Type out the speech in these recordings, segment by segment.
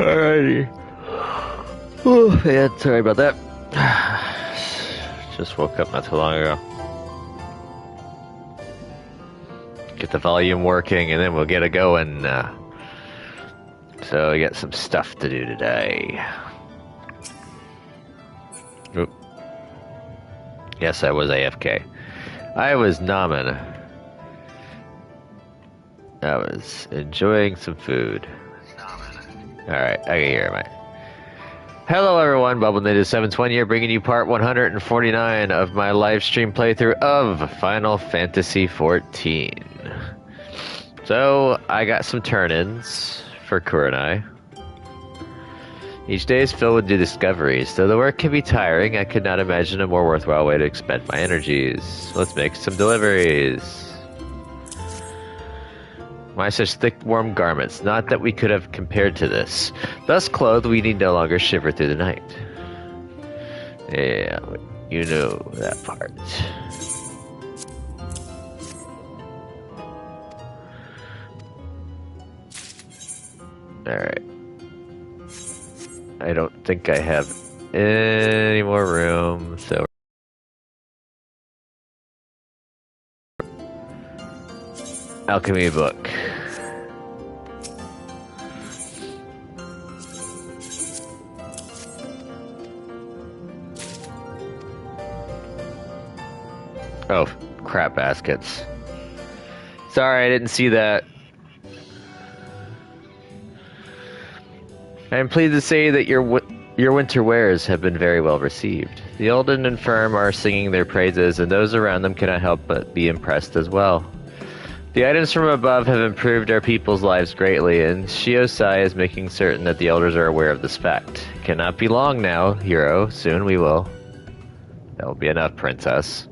Alrighty. Oh, man, sorry about that. Just woke up not too long ago. Get the volume working and then we'll get it going. So we got some stuff to do today. Oop. Yes, I was AFK. I was nomming. I was enjoying some food. Alright, I can hear it. Hello everyone, BubbleNative720 here, bringing you part 149 of my live stream playthrough of Final Fantasy XIV. So, I got some turn-ins for Kurenai. Each day is filled with new discoveries. Though the work can be tiring, I could not imagine a more worthwhile way to expend my energies. Let's make some deliveries. Why such thick, warm garments? Not that we could have compared to this. Thus clothed, we need no longer shiver through the night. Yeah, you know that part. Alright. I don't think I have any more room, so... Alchemy book. Oh, crap baskets. Sorry, I didn't see that. I am pleased to say that your winter wares have been very well received. The old and infirm are singing their praises, and those around them cannot help but be impressed as well. The items from above have improved our people's lives greatly, and Shiosai is making certain that the elders are aware of this fact. It cannot be long now, hero. Soon we will. That will be enough, princess.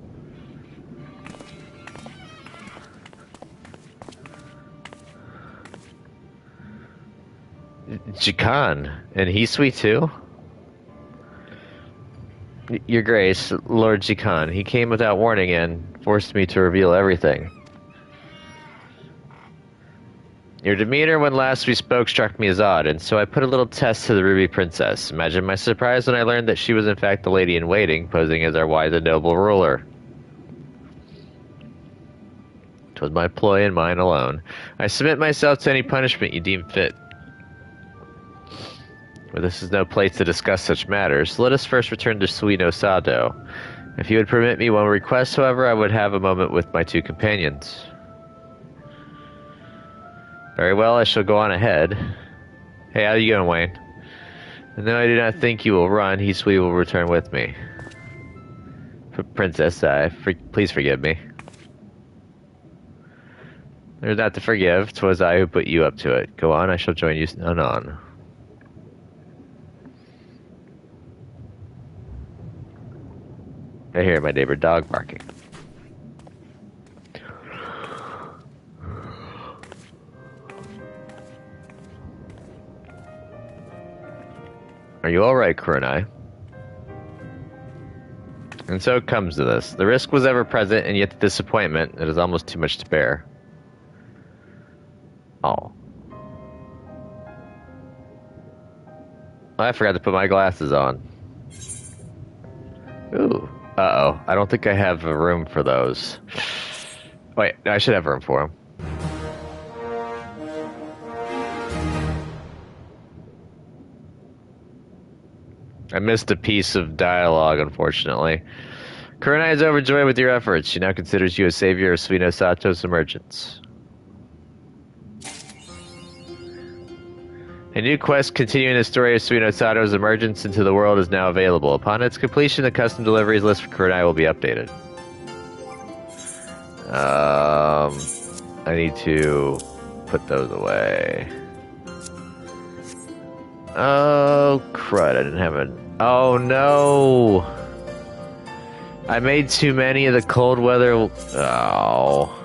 Jikan, and he's sweet too? Your Grace, Lord Jikan, he came without warning and forced me to reveal everything. Your demeanor when last we spoke struck me as odd, and so I put a little test to the Ruby Princess. Imagine my surprise when I learned that she was in fact the lady-in-waiting, posing as our wise and noble ruler. 'Twas my ploy and mine alone. I submit myself to any punishment you deem fit. But this is no place to discuss such matters. Let us first return to Suino Sado. If you would permit me one request, however, I would have a moment with my two companions. Very well, I shall go on ahead. Hey, how you going, Wayne? And though I do not think you will run, we will return with me. Princess, please forgive me. There's not to forgive. 'Twas I who put you up to it. Go on, I shall join you anon. I hear my neighbor dog barking. Are you alright, Kurenai? And so it comes to this. The risk was ever present, and yet the disappointment, it is almost too much to bear. Oh. I forgot to put my glasses on. Ooh. Uh-oh. I don't think I have a room for those. Wait, I should have room for them. I missed a piece of dialogue, unfortunately. Kurenai is overjoyed with your efforts. She now considers you a savior of Suino Sato's emergence. A new quest continuing the story of Suino Sato's emergence into the world is now available. Upon its completion, the custom deliveries list for Kurenai will be updated. I need to put those away. Oh, crud, I didn't have an... Oh, no! I made too many of the cold weather... Oh...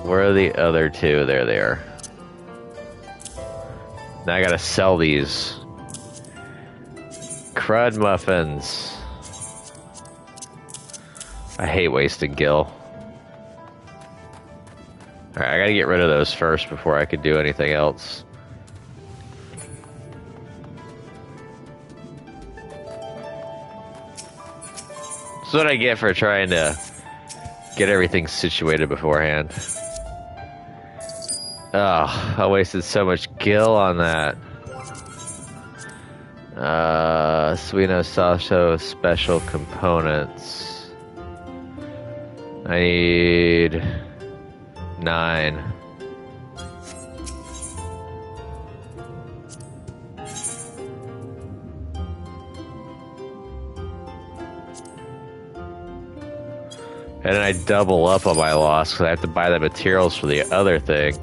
Where are the other two? There they are. Now I gotta sell these. Crud muffins. I hate wasting gil. Alright, I gotta get rid of those first before I could do anything else. That's what I get for trying to get everything situated beforehand. Oh, I wasted so much gil on that. Suino Sato special components. I need 9. And then I double up on my loss because I have to buy the materials for the other thing.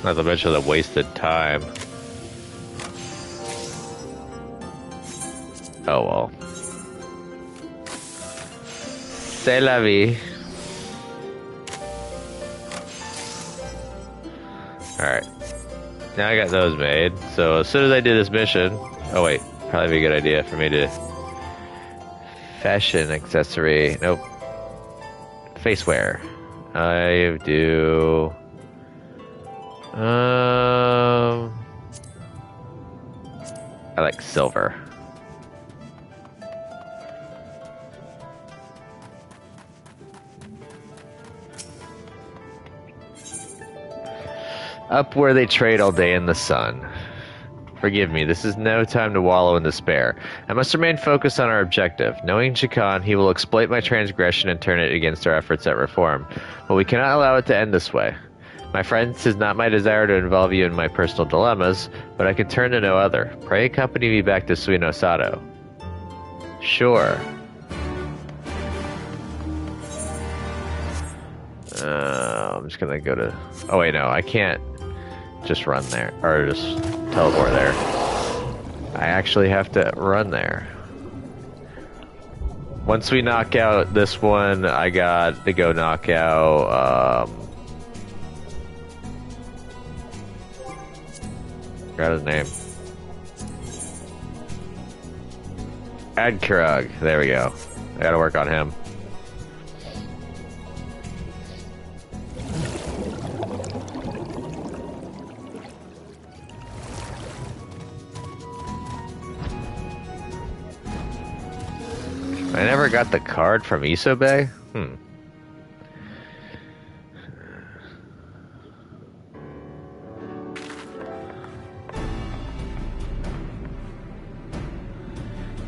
Not to mention the wasted time. Oh well. C'est la vie. Alright. Now I got those made. So as soon as I do this mission... Oh wait. Probably be a good idea for me to... Fashion accessory. Nope. Face wear. I do... I like silver. Up where they trade all day in the sun. Forgive me, this is no time to wallow in despair. I must remain focused on our objective. Knowing Chikan, he will exploit my transgression and turn it against our efforts at reform. But we cannot allow it to end this way. My friends, 'tis not my desire to involve you in my personal dilemmas, but I can turn to no other. Pray accompany me back to Suino Sato. Sure. I'm just gonna go to... Oh wait, no, I can't just run there, or just teleport there. I actually have to run there. Once we knock out this one, I got to go knock out, forgot his name. Adkrug. There we go. I gotta work on him. I never got the card from Isobe?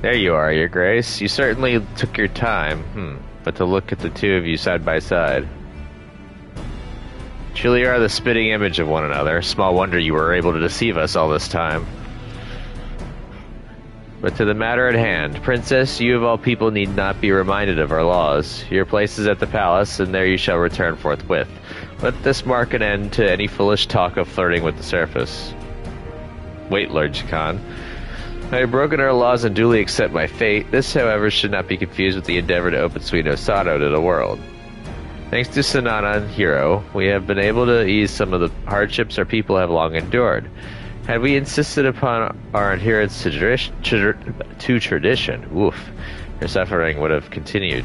There you are, Your Grace. You certainly took your time, but to look at the two of you side by side. Truly are the spitting image of one another. Small wonder you were able to deceive us all this time. But to the matter at hand, Princess, you of all people need not be reminded of our laws. Your place is at the palace, and there you shall return forthwith. Let this mark an end to any foolish talk of flirting with the surface. Wait, Lord Chikan. I have broken our laws and duly accept my fate. This, however, should not be confused with the endeavor to open Suino Sato to the world. Thanks to Sanana and Hiro, we have been able to ease some of the hardships our people have long endured. Had we insisted upon our adherence to tradition, your suffering would have continued.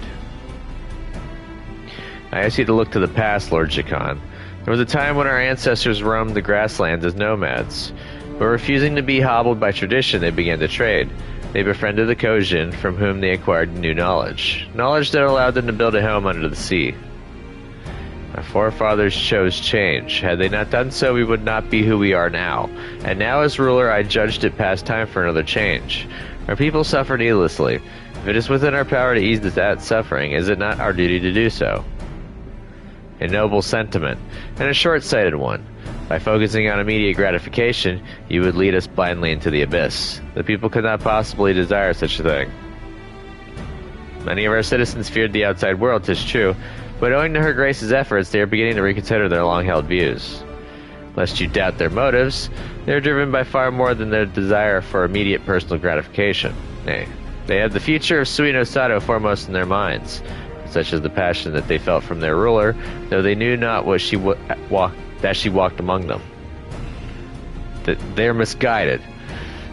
I ask you to look to the past, Lord Chikan. There was a time when our ancestors roamed the grasslands as nomads. But refusing to be hobbled by tradition, they began to trade. They befriended the Kojin, from whom they acquired new knowledge. Knowledge that allowed them to build a home under the sea. Our forefathers chose change. Had they not done so, we would not be who we are now. And now, as ruler, I judged it past time for another change. Our people suffer needlessly. If it is within our power to ease that suffering, is it not our duty to do so? A noble sentiment, and a short-sighted one. By focusing on immediate gratification, you would lead us blindly into the abyss. The people could not possibly desire such a thing. Many of our citizens feared the outside world, 'tis true, but owing to Her Grace's efforts, they are beginning to reconsider their long-held views. Lest you doubt their motives, they are driven by far more than their desire for immediate personal gratification. Nay, they have the future of Suino Sato foremost in their minds, such as the passion that they felt from their ruler, though they knew not what she that she walked among them. That they're misguided.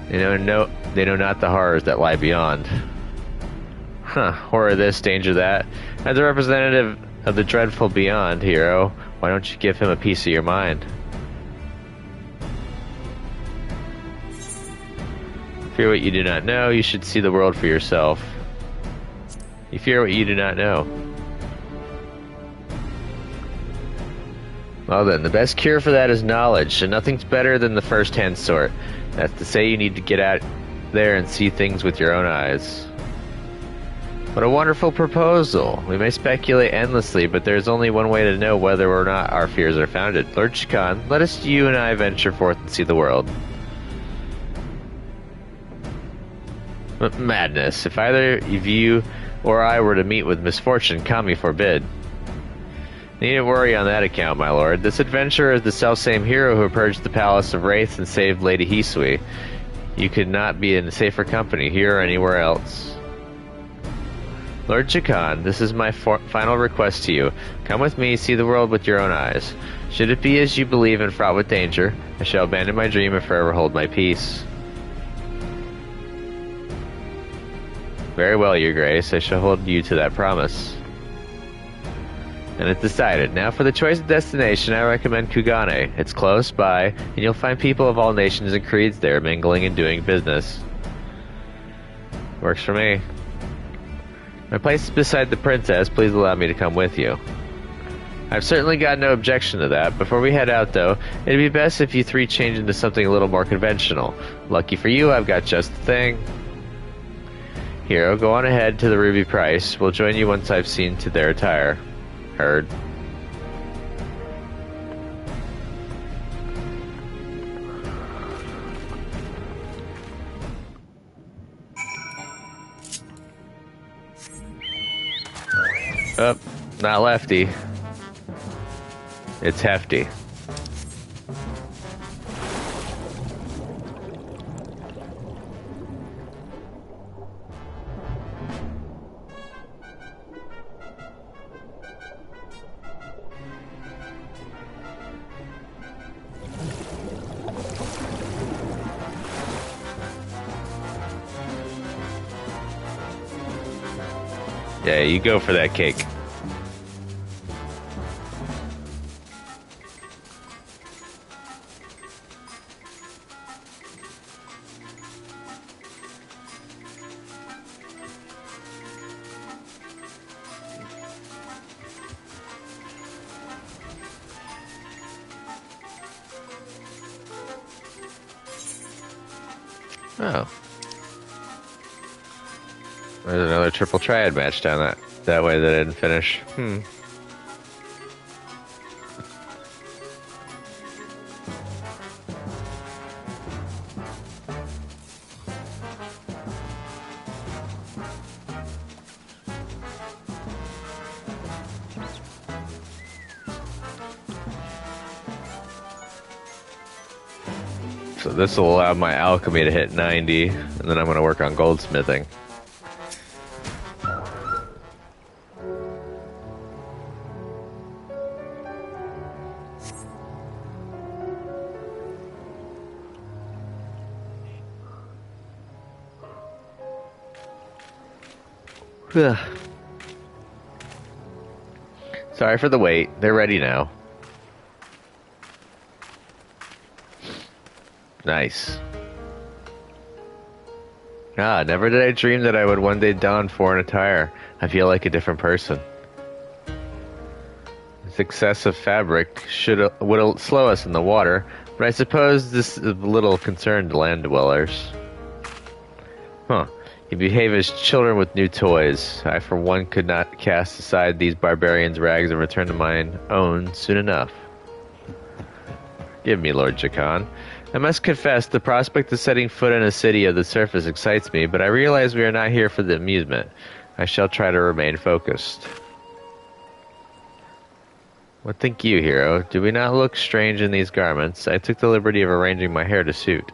They know not the horrors that lie beyond. Horror this, danger that. As a representative of the dreadful beyond, hero, why don't you give him a piece of your mind? Fear what you do not know, you should see the world for yourself. You fear what you do not know. Well then, the best cure for that is knowledge, and nothing's better than the first-hand sort. That's to say, you need to get out there and see things with your own eyes. What a wonderful proposal! We may speculate endlessly, but there's only one way to know whether or not our fears are founded. Lord Chikan, let us, you and I, venture forth and see the world. Madness. If either of you or I were to meet with misfortune, Kami forbid. Needn't worry on that account, my lord. This adventurer is the selfsame hero who purged the palace of Wraith and saved Lady Hisui. You could not be in safer company, here or anywhere else. Lord Chikan, this is my final request to you. Come with me, see the world with your own eyes. Should it be as you believe and fraught with danger, I shall abandon my dream and forever hold my peace. Very well, your grace. I shall hold you to that promise. And it's decided. Now for the choice of destination, I recommend Kugane. It's close by, and you'll find people of all nations and creeds there, mingling and doing business. Works for me. My place is beside the princess. Please allow me to come with you. I've certainly got no objection to that. Before we head out, though, it'd be best if you three change into something a little more conventional. Lucky for you, I've got just the thing. Hero, go on ahead to the Ruby Price. We'll join you once I've seen to their attire. Heard. Oh, not lefty. It's hefty. Yeah, you go for that cake. Oh. There's another triple triad match down that way that I didn't finish. So this will allow my alchemy to hit 90, and then I'm going to work on goldsmithing. Sorry for the wait. They're ready now. Nice. Never did I dream that I would one day don foreign attire. I feel like a different person. This excessive fabric would slow us in the water, but I suppose this is of little concern to land dwellers. You behave as children with new toys. I, for one, could not cast aside these barbarians' rags and return to mine own soon enough. Forgive me, Lord Chikan. I must confess, the prospect of setting foot in a city of the surface excites me, but I realize we are not here for the amusement. I shall try to remain focused. What think you, hero? Do we not look strange in these garments? I took the liberty of arranging my hair to suit.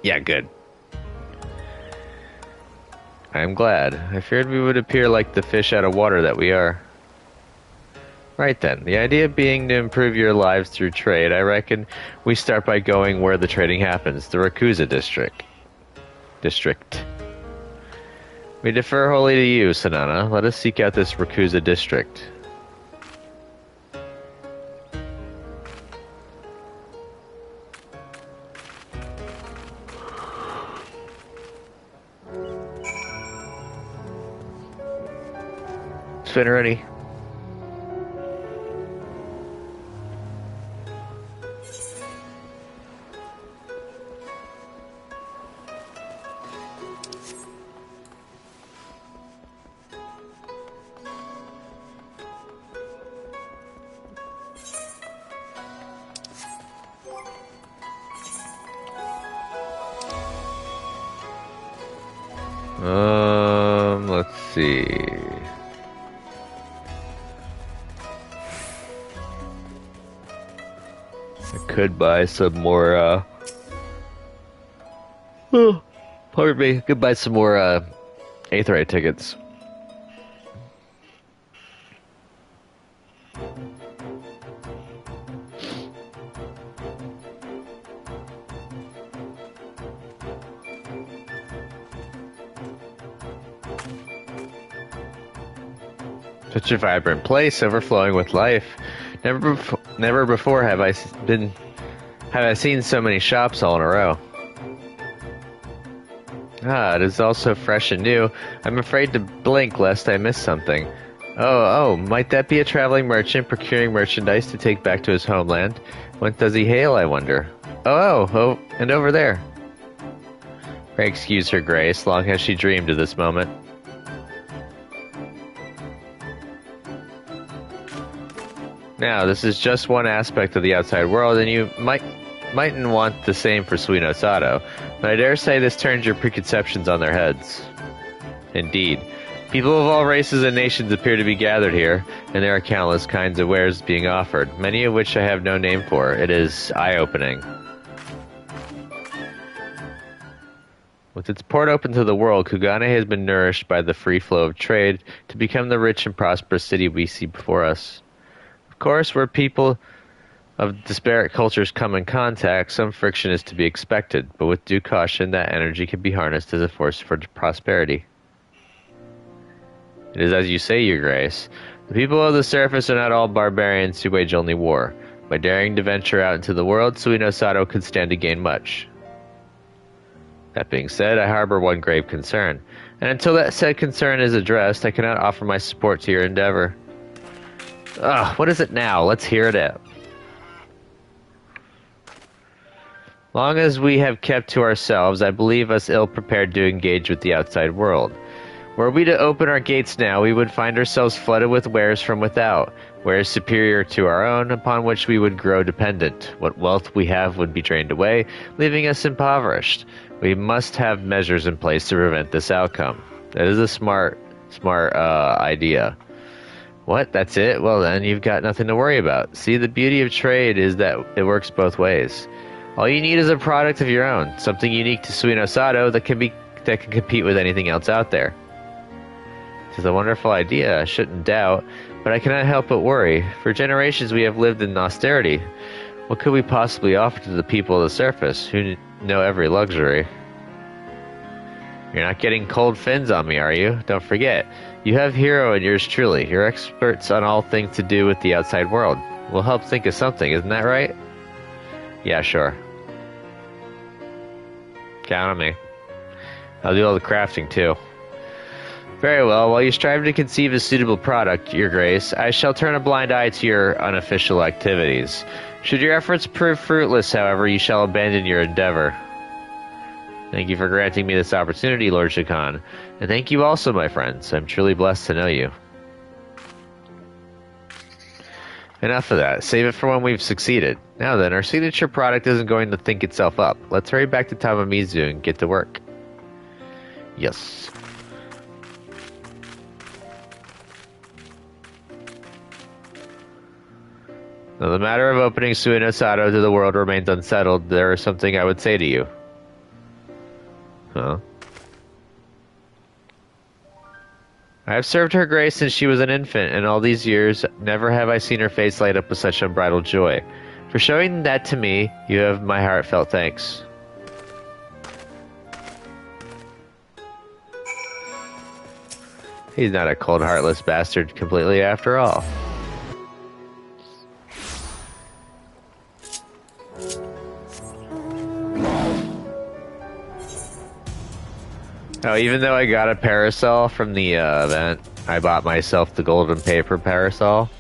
Yeah, good. I am glad. I feared we would appear like the fish out of water that we are. Right then, the idea being to improve your lives through trade, I reckon we start by going where the trading happens, the Rakuza district. We defer wholly to you, Sanana. Let us seek out this Rakuza district. Spin ready. Let's see. I could buy some more, pardon me, I could buy some more, Aetheryte tickets. Such a vibrant place, overflowing with life. Never before have I seen so many shops all in a row. Ah, it is all so fresh and new. I'm afraid to blink lest I miss something. Oh, might that be a traveling merchant procuring merchandise to take back to his homeland? Whence does he hail, I wonder? Oh, and over there. Pray excuse her grace, long has she dreamed of this moment. Now, this is just one aspect of the outside world, and you mightn't want the same for Suino Sato, but I dare say this turns your preconceptions on their heads. Indeed. People of all races and nations appear to be gathered here, and there are countless kinds of wares being offered, many of which I have no name for. It is eye-opening. With its port open to the world, Kugane has been nourished by the free flow of trade to become the rich and prosperous city we see before us. Of course, where people of disparate cultures come in contact, some friction is to be expected, but with due caution, that energy can be harnessed as a force for prosperity. It is as you say, Your Grace. The people of the surface are not all barbarians who wage only war. By daring to venture out into the world, Suino Sato could stand to gain much. That being said, I harbor one grave concern, and until that said concern is addressed, I cannot offer my support to your endeavor. Ugh, what is it now? Let's hear it out. Long as we have kept to ourselves, I believe us ill-prepared to engage with the outside world. Were we to open our gates now, we would find ourselves flooded with wares from without, wares superior to our own, upon which we would grow dependent. What wealth we have would be drained away, leaving us impoverished. We must have measures in place to prevent this outcome. That is a smart idea. What? That's it? Well then, you've got nothing to worry about. See, the beauty of trade is that it works both ways. All you need is a product of your own, something unique to Suino Sato that can compete with anything else out there. It is a wonderful idea, I shouldn't doubt, but I cannot help but worry. For generations we have lived in austerity. What could we possibly offer to the people of the surface, who know every luxury? You're not getting cold fins on me, are you? Don't forget, you have Hero and yours truly. You're experts on all things to do with the outside world. We'll help think of something, isn't that right? Yeah, sure. Count on me. I'll do all the crafting, too. Very well, while you strive to conceive a suitable product, Your Grace, I shall turn a blind eye to your unofficial activities. Should your efforts prove fruitless, however, you shall abandon your endeavor. Thank you for granting me this opportunity, Lord Shakan, and thank you also, my friends. I'm truly blessed to know you. Enough of that. Save it for when we've succeeded. Now then, our signature product isn't going to think itself up. Let's hurry back to Tamamizu and get to work. Yes. Now, the matter of opening Suino Sato to the world remains unsettled. There is something I would say to you. Huh? I have served her grace since she was an infant, and all these years, never have I seen her face light up with such unbridled joy. For showing that to me, you have my heartfelt thanks. He's not a cold, heartless bastard completely after all. Oh, even though I got a parasol from the event, I bought myself the golden paper parasol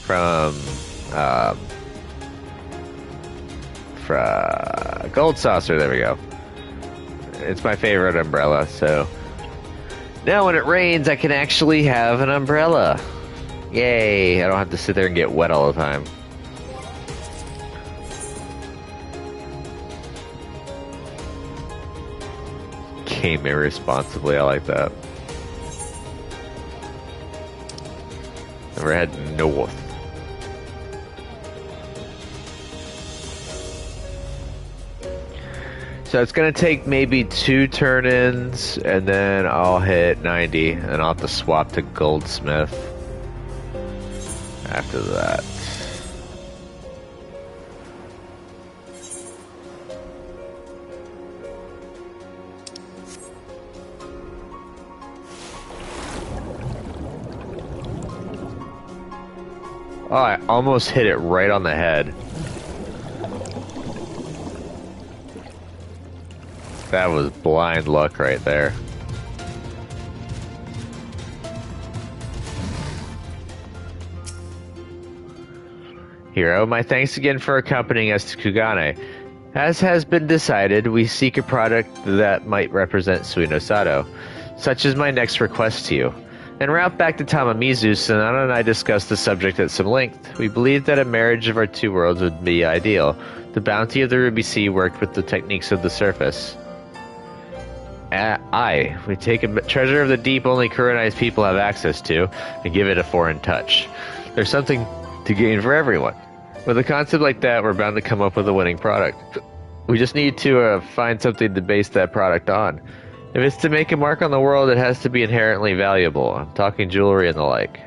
from Gold Saucer. There we go. It's my favorite umbrella, so now when it rains, I can actually have an umbrella. Yay! I don't have to sit there and get wet all the time. Came irresponsibly, I like that. Never head north. So it's gonna take maybe 2 turn-ins, and then I'll hit 90, and I'll have to swap to Goldsmith after that. Oh, I almost hit it right on the head. That was blind luck right there. Hero, my thanks again for accompanying us to Kugane. As has been decided, we seek a product that might represent Suinosato. Such is my next request to you. En route back to Tamamizu, Sanada and I discussed the subject at some length. We believed that a marriage of our two worlds would be ideal. The bounty of the Ruby Sea worked with the techniques of the surface. We take a treasure of the deep only Kurenai's people have access to, and give it a foreign touch. There's something to gain for everyone. With a concept like that, we're bound to come up with a winning product. We just need to find something to base that product on. If it's to make a mark on the world, it has to be inherently valuable. I'm talking jewelry and the like.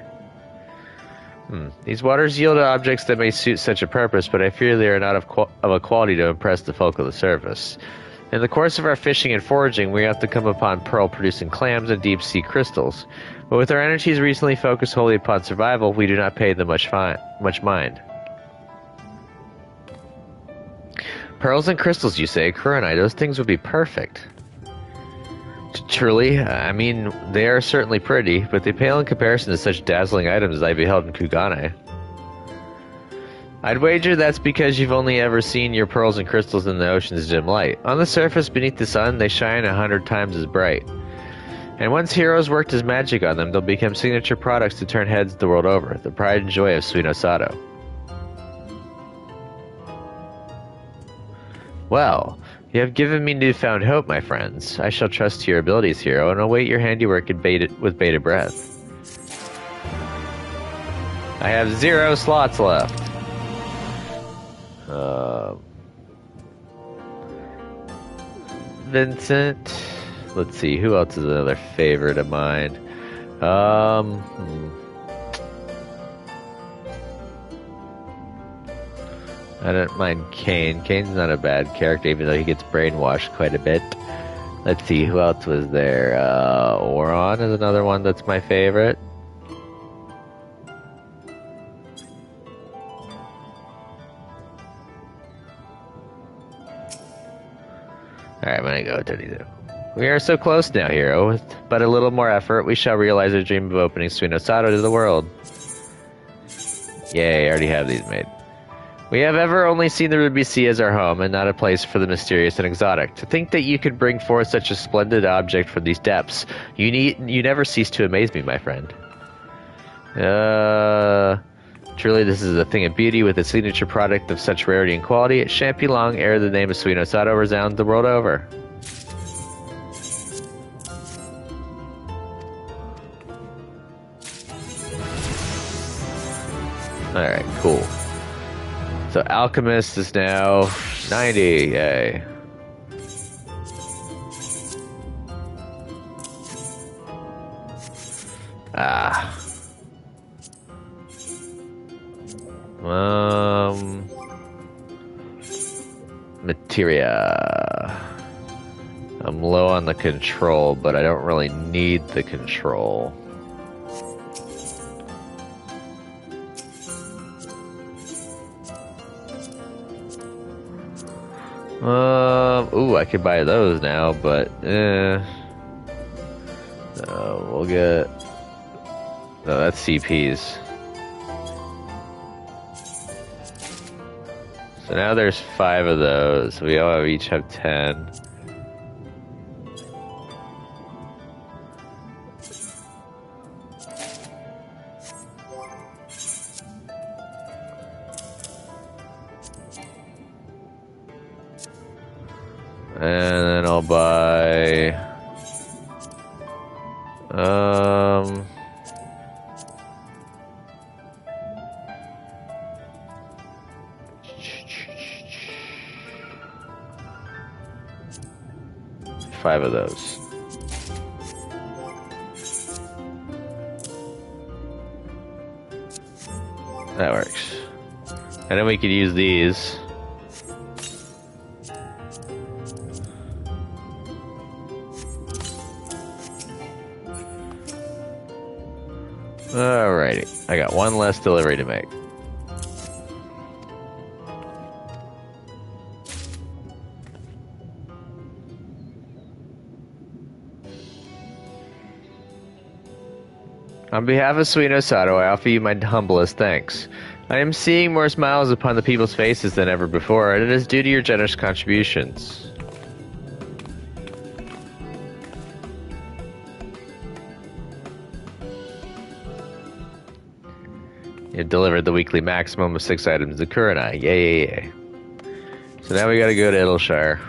These waters yield objects that may suit such a purpose, but I fear they are not of a quality to impress the folk of the surface. In the course of our fishing and foraging, we have to come upon pearl-producing clams and deep-sea crystals. But with our energies recently focused wholly upon survival, we do not pay them much mind. Pearls and crystals, you say? Kurenai, those things would be perfect. Truly, I mean, they are certainly pretty, but they pale in comparison to such dazzling items as I beheld in Kugane. I'd wager that's because you've only ever seen your pearls and crystals in the ocean's dim light. On the surface, beneath the sun, they shine 100 times as bright. And once heroes worked his magic on them, they'll become signature products to turn heads the world over, the pride and joy of Suinosato. Well, you have given me newfound hope, my friends. I shall trust to your abilities, hero, and await your handiwork with bated breath. I have 0 slots left. Vincent. Let's see, who else is another favorite of mine? I don't mind Kane. Kane's not a bad character, even though he gets brainwashed quite a bit. Let's see, who else was there? Oron is another one that's my favorite. Alright, I'm gonna go with 32. We are so close now, hero. With but a little more effort, we shall realize our dream of opening Suinosato to the world. Yay, I already have these made. We have ever only seen the Ruby Sea as our home, and not a place for the mysterious and exotic. To think that you could bring forth such a splendid object from these depths, you never cease to amaze me, my friend. Truly, this is a thing of beauty with a signature product of such rarity and quality. It shan't be long ere the name of Suinosato resounds the world over. Alright, cool. So Alchemist is now 90, yay. Ah. Materia. I'm low on the control, but I don't really need the control. Ooh, I could buy those now, but no, we'll get. No, that's CPs. So now there's 5 of those. We all each have 10. And then I'll buy 5 of those. That works. And then we could use these. Alrighty, I got one less delivery to make. On behalf of Sweet Osato, I offer you my humblest thanks. I am seeing more smiles upon the people's faces than ever before, and it is due to your generous contributions. You delivered the weekly maximum of 6 items to Kurenai. Yay. So now we gotta go to Idleshire.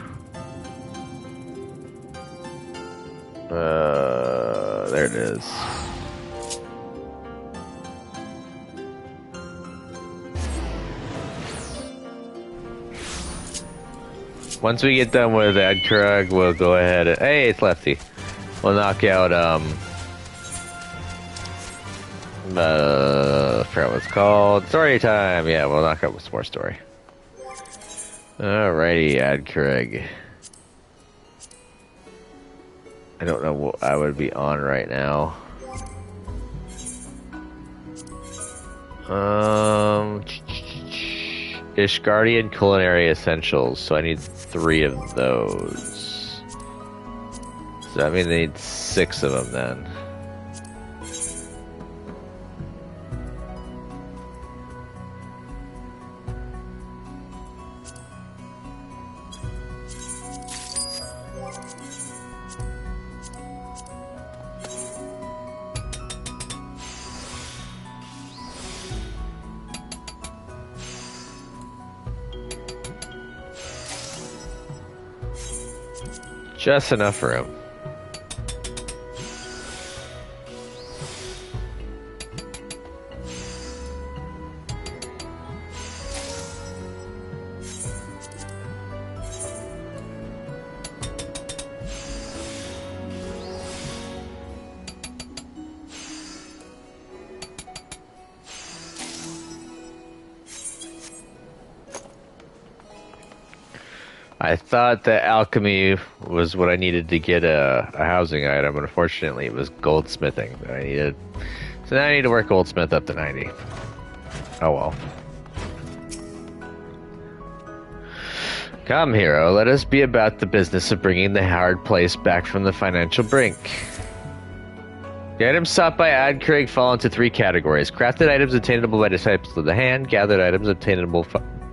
There it is. Once we get done with Adkrug, we'll go ahead and... Hey, it's Lefty. We'll knock out, I forgot what it's called. Story time! Yeah, we'll knock out some more story. Alrighty, Adkrug. I don't know what I would be on right now. Ishgardian Culinary Essentials, so I need 3 of those. So that means I need 6 of them then. Just enough room. I thought that alchemy was what I needed to get a housing item, but unfortunately it was goldsmithing that I needed. So now I need to work goldsmith up to 90. Oh well. Come, hero, let us be about the business of bringing the hard place back from the financial brink. The items sought by Adkrug fall into 3 categories. Crafted items obtainable by disciples of the hand, gathered items obtainable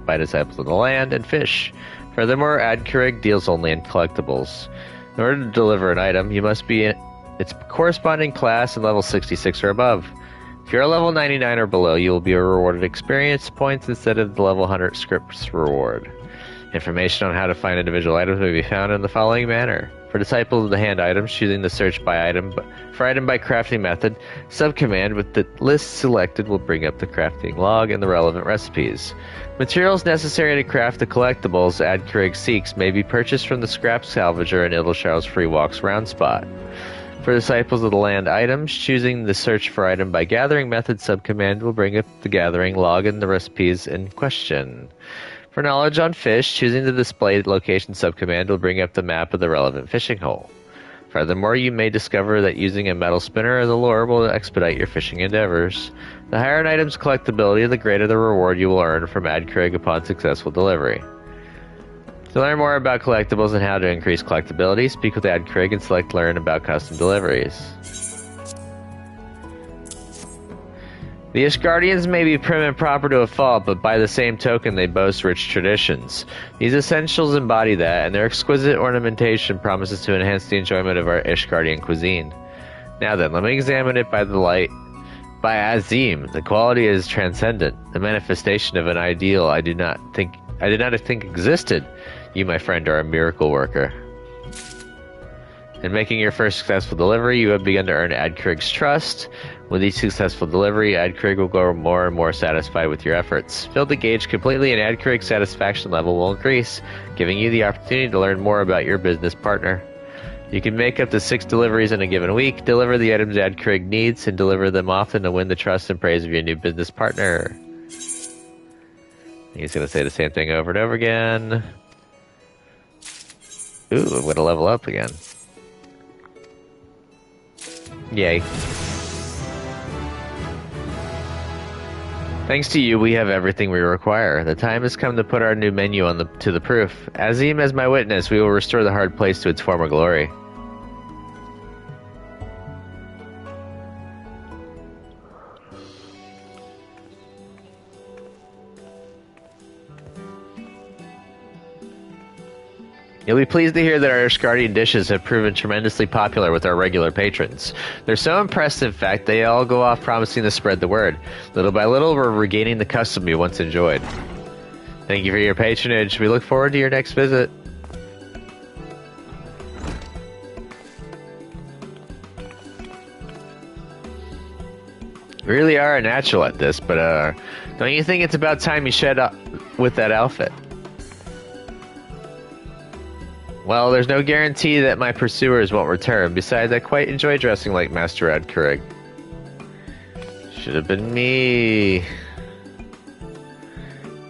by disciples of the land, and fish. Furthermore, Adkrug deals only in collectibles. In order to deliver an item, you must be in its corresponding class and level 66 or above. If you're level 99 or below, you will be rewarded experience points instead of the level 100 scripts reward. Information on how to find individual items may be found in the following manner. For disciples of the hand items, choosing the search by item for item by crafting method, subcommand with the list selected will bring up the crafting log and the relevant recipes. Materials necessary to craft the collectibles Adkrug seeks may be purchased from the scrap salvager in Idleshire's Free Walks round spot. For Disciples of the Land items, choosing the search for item by gathering method subcommand will bring up the gathering log and the recipes in question. For knowledge on fish, choosing the display location subcommand will bring up the map of the relevant fishing hole. Furthermore, you may discover that using a metal spinner as a lure will expedite your fishing endeavors. The higher an item's collectability, the greater the reward you will earn from AdCrig upon successful delivery. To learn more about collectibles and how to increase collectability, speak with AdCrig and select Learn about custom deliveries. The Ishgardians may be prim and proper to a fault, but by the same token they boast rich traditions. These essentials embody that, and their exquisite ornamentation promises to enhance the enjoyment of our Ishgardian cuisine. Now then, let me examine it by the light. By Azim, the quality is transcendent, the manifestation of an ideal I did not think existed. You, my friend, are a miracle worker. In making your first successful delivery, you have begun to earn AdCrig's trust. With each successful delivery, AdCrig will grow more and more satisfied with your efforts. Fill the gauge completely and AdCrig's satisfaction level will increase, giving you the opportunity to learn more about your business partner. You can make up to 6 deliveries in a given week, deliver the items AdCrig needs, and deliver them often to win the trust and praise of your new business partner. He's going to say the same thing over and over again. Ooh, I'm going to level up again. Yay. Thanks to you, we have everything we require. The time has come to put our new menu to the proof. Azim as my witness, we will restore the hard place to its former glory. You'll be pleased to hear that our Ishgardian dishes have proven tremendously popular with our regular patrons. They're so impressed, in fact, they all go off promising to spread the word. Little by little, we're regaining the custom we once enjoyed. Thank you for your patronage. We look forward to your next visit. You really are a natural at this, but don't you think it's about time you shed up with that outfit? Well, there's no guarantee that my pursuers won't return. Besides, I quite enjoy dressing like Master AdCrig. Should have been me.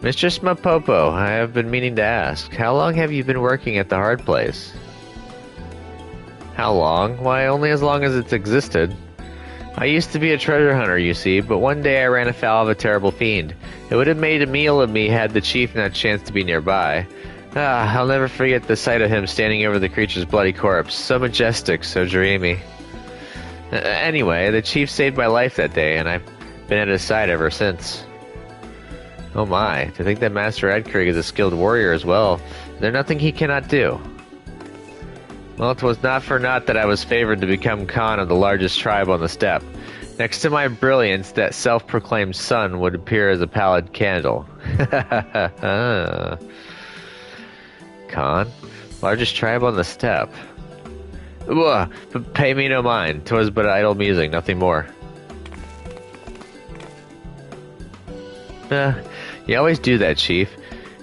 Mistress Mapopo, I have been meaning to ask, how long have you been working at the hard place? How long? Why, only as long as it's existed. I used to be a treasure hunter, you see, but one day I ran afoul of a terrible fiend. It would have made a meal of me had the chief not chanced to be nearby. I'll never forget the sight of him standing over the creature's bloody corpse. So majestic, so dreamy. Anyway, the chief saved my life that day, and I've been at his side ever since. Oh my, to think that Master AdCrig is a skilled warrior as well. There's nothing he cannot do. Well, it was not for naught that I was favored to become Khan of the largest tribe on the steppe. Next to my brilliance, that self-proclaimed sun would appear as a pallid candle. Khan? Largest tribe on the steppe. Ugh, but pay me no mind. 'Twas but idle musing, nothing more. You always do that, Chief.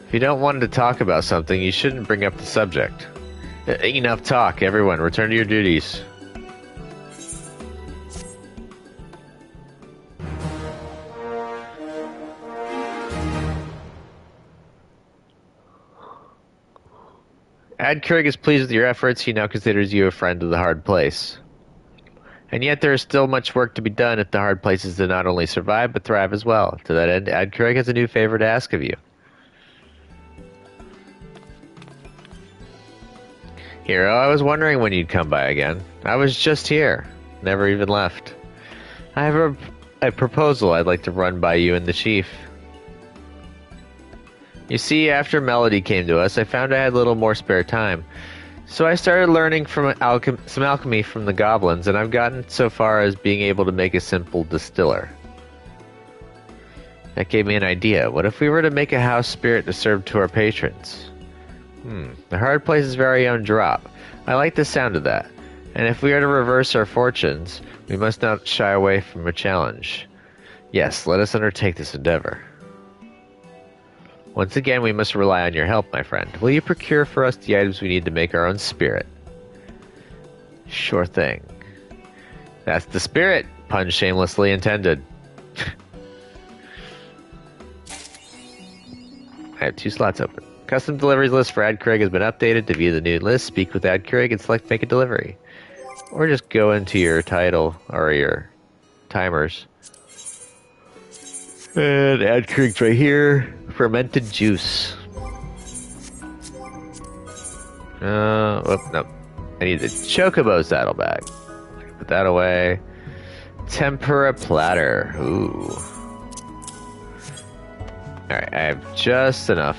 If you don't want to talk about something, you shouldn't bring up the subject. Enough talk, everyone. Return to your duties. AdCrig is pleased with your efforts. He now considers you a friend of the hard place. And yet there is still much work to be done if the hard place is to not only survive, but thrive as well. To that end, AdCrig has a new favor to ask of you. Hero, I was wondering when you'd come by again. I was just here. Never even left. I have a proposal I'd like to run by you and the chief. You see, after Melody came to us, I found I had little more spare time. So I started learning from some alchemy from the goblins, and I've gotten so far as being able to make a simple distiller. That gave me an idea. What if we were to make a house spirit to serve to our patrons? The hard place's very own drop. I like the sound of that. And if we are to reverse our fortunes, we must not shy away from a challenge. Yes, let us undertake this endeavor. Once again, we must rely on your help, my friend. Will you procure for us the items we need to make our own spirit? Sure thing. That's the spirit, pun shamelessly intended. I have 2 slots open. Custom deliveries list for Ad Craig has been updated. To view the new list, speak with Ad Craig and select make a delivery. Or just go into your title or your timers. And Ad Craig's right here. Fermented juice. Nope. I need the Chocobo saddlebag. Put that away. Tempura platter. Ooh. Alright, I have just enough.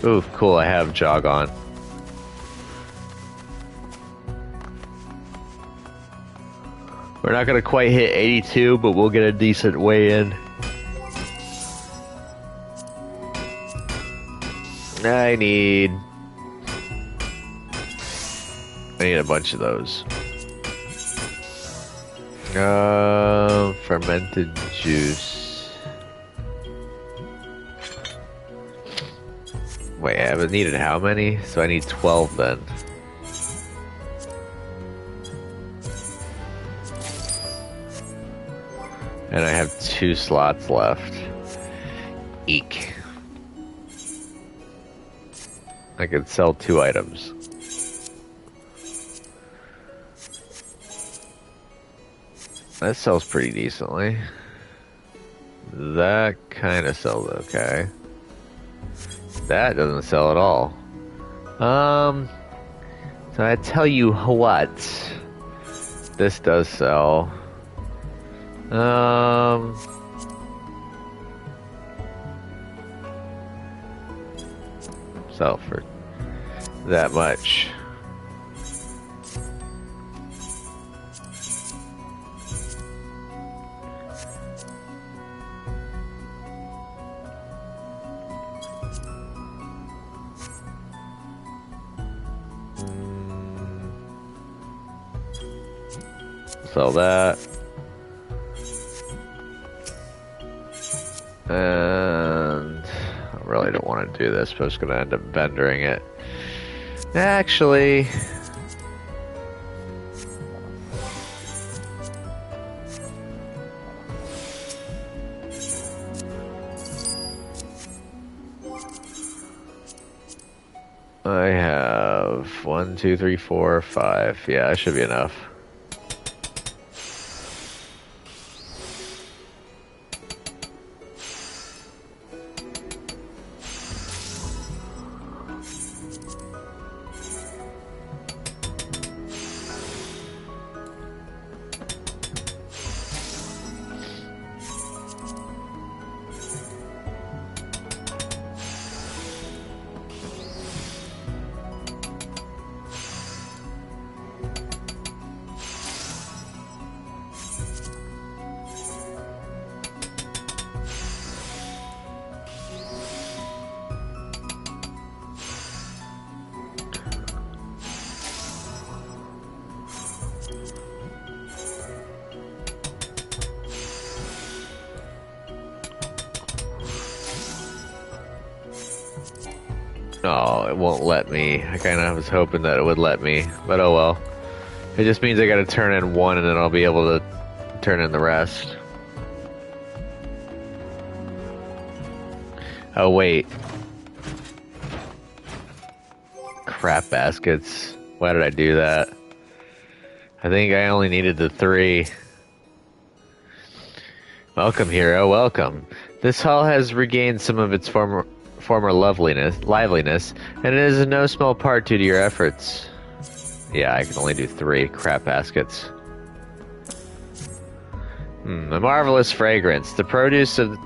Ooh, cool, I have jog on. We're not gonna quite hit 82, but we'll get a decent weigh in. I need a bunch of those. Fermented juice. Wait, I haven't needed how many? So I need 12 then. And I have 2 slots left. Eek. I could sell 2 items. That sells pretty decently. That kind of sells okay. That doesn't sell at all. So I tell you what. This does sell. Sell for that much. Sell that. And I really don't want to do this, but I'm just going to end up vendoring it. Actually, I have 1, 2, 3, 4, 5. Yeah, that should be enough. Oh, it won't let me. I kind of was hoping that it would let me, but oh well. It just means I gotta turn in 1 and then I'll be able to turn in the rest. Oh wait. Crap baskets. Why did I do that? I think I only needed the 3. Welcome, hero, welcome. This hall has regained some of its former liveliness, and it is in no small part due to your efforts. Yeah, I can only do 3 crap baskets. A marvelous fragrance. The produce of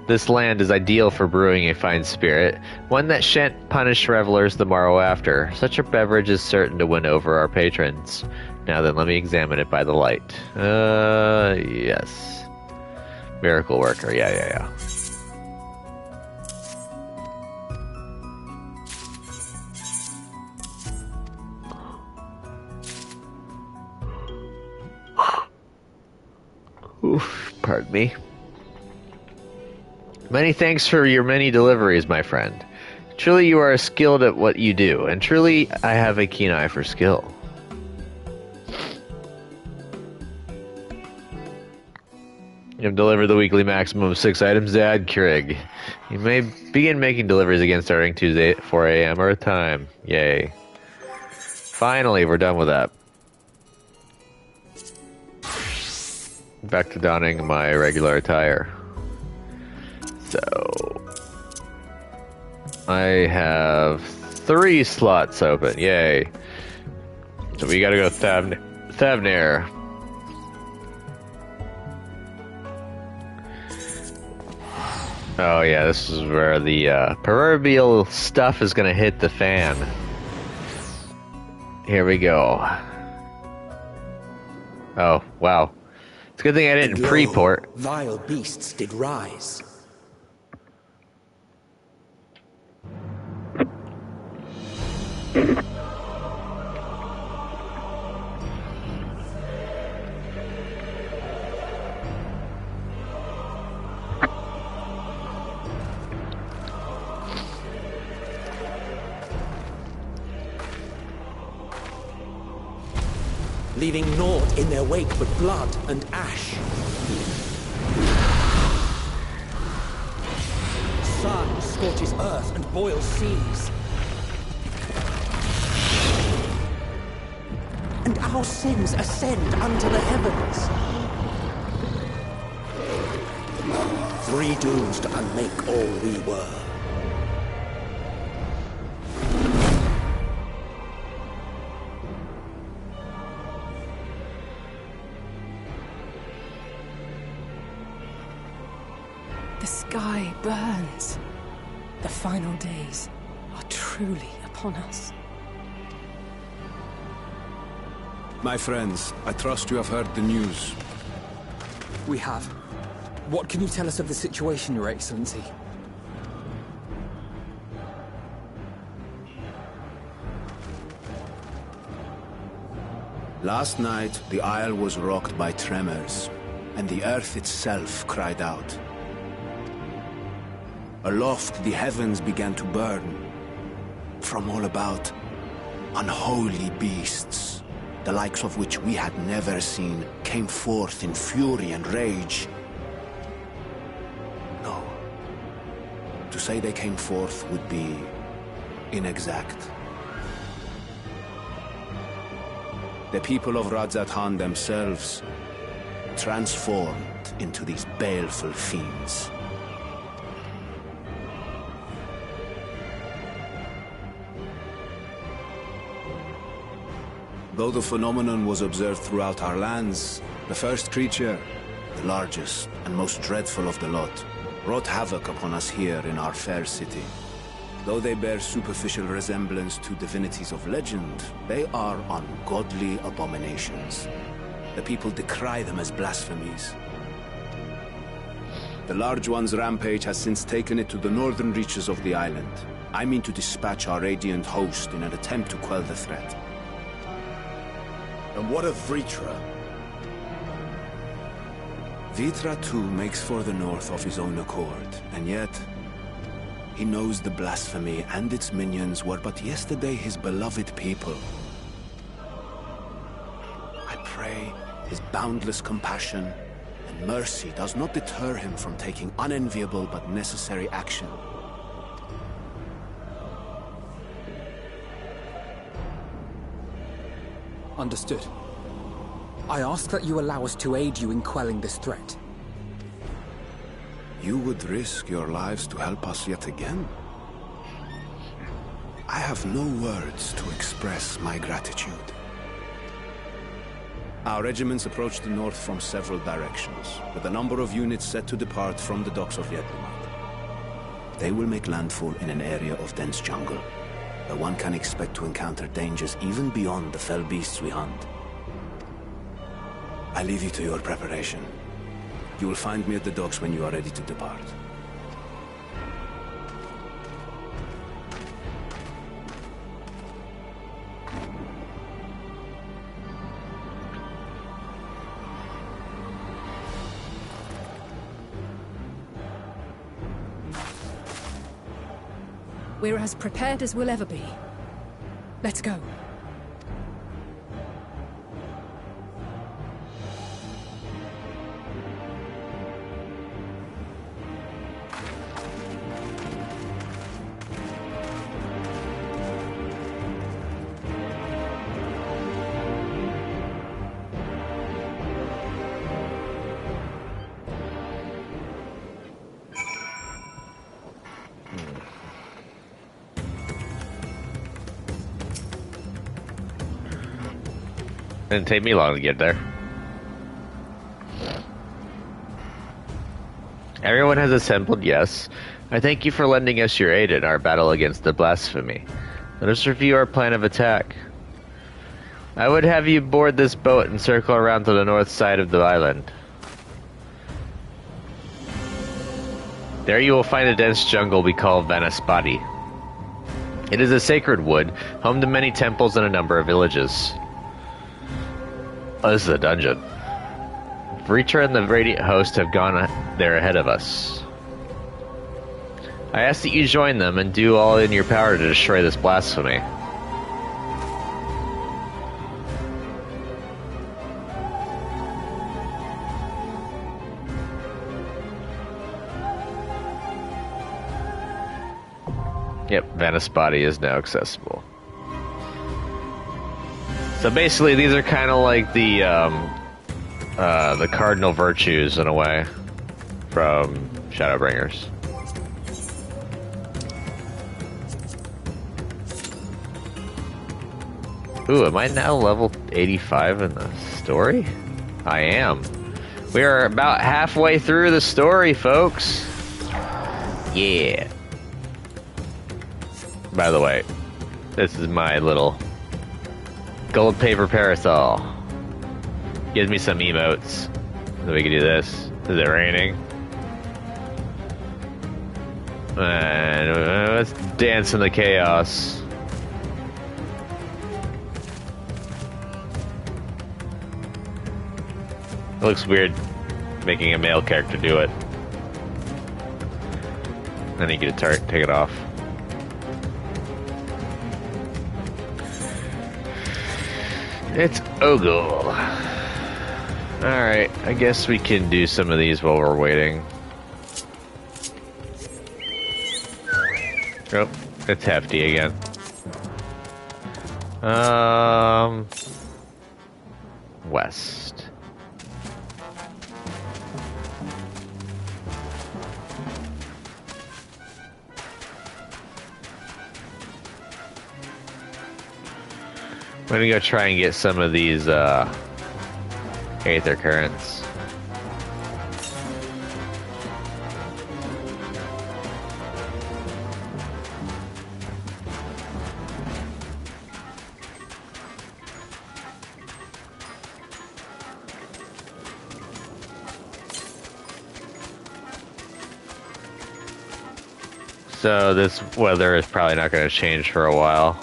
this land is ideal for brewing a fine spirit, one that shan't punish revelers the morrow after. Such a beverage is certain to win over our patrons. Now then, let me examine it by the light. Yes. Miracle worker, yeah. Oof, pardon me. Many thanks for your many deliveries, my friend. Truly you are skilled at what you do, and truly I have a keen eye for skill. You have delivered the weekly maximum of 6 items to Ad Krig. You may begin making deliveries again starting Tuesday at 4 a.m. Earth time. Yay. Finally, we're done with that. Back to donning my regular attire. So... I have 3 slots open. Yay. So we gotta go Thavnair. Oh yeah, this is where the proverbial stuff is gonna hit the fan. Here we go. Oh, wow. It's a good thing I didn't pre-port. Vile beasts did rise. Leaving naught in their wake but blood and ash. Sun scorches earth and boils seas. And our sins ascend unto the heavens. 3 dooms to unmake all we were. The sky burns. The final days are truly upon us. My friends, I trust you have heard the news. We have. What can you tell us of the situation, Your Excellency? Last night, the isle was rocked by tremors, and the earth itself cried out. Aloft, the heavens began to burn. From all about, unholy beasts, the likes of which we had never seen, came forth in fury and rage. No. To say they came forth would be inexact. The people of Radzat-Han themselves transformed into these baleful fiends. Though the phenomenon was observed throughout our lands, the first creature, the largest and most dreadful of the lot, wrought havoc upon us here in our fair city. Though they bear superficial resemblance to divinities of legend, they are ungodly abominations. The people decry them as blasphemies. The Large One's rampage has since taken it to the northern reaches of the island. I mean to dispatch our radiant host in an attempt to quell the threat. And what of Vritra? Vritra too makes for the north of his own accord, and yet he knows the blasphemy and its minions were but yesterday his beloved people. I pray his boundless compassion and mercy does not deter him from taking unenviable but necessary action. Understood. I ask that you allow us to aid you in quelling this threat. You would risk your lives to help us yet again? I have no words to express my gratitude. Our regiments approach the north from several directions, with a number of units set to depart from the docks of Yedlamad. They will make landfall in an area of dense jungle, where one can expect to encounter dangers even beyond the fell beasts we hunt. I leave you to your preparation. You will find me at the docks when you are ready to depart. We're as prepared as we'll ever be. Let's go. Didn't take me long to get there. Everyone has assembled, yes. I thank you for lending us your aid in our battle against the blasphemy. Let us review our plan of attack. I would have you board this boat and circle around to the north side of the island. There you will find a dense jungle we call Vanaspati. It is a sacred wood, home to many temples and a number of villages. Oh, this is a dungeon. Reacher and the Radiant Host have gone there ahead of us. I ask that you join them and do all in your power to destroy this blasphemy. Yep, Vanaspati is now accessible. So basically, these are kind of like the cardinal virtues in a way from Shadowbringers. Ooh, am I now level 85 in the story? I am. We are about halfway through the story, folks. Yeah. By the way, this is my little gold paper parasol. Gives me some emotes. So we can do this. Is it raining? And let's dance in the chaos. It looks weird making a male character do it. Then you get to take it off. It's Ogle. Alright, I guess we can do some of these while we're waiting. Oh, it's hefty again. West. I'm gonna go try and get some of these Aether Currents. So this weather is probably not going to change for a while.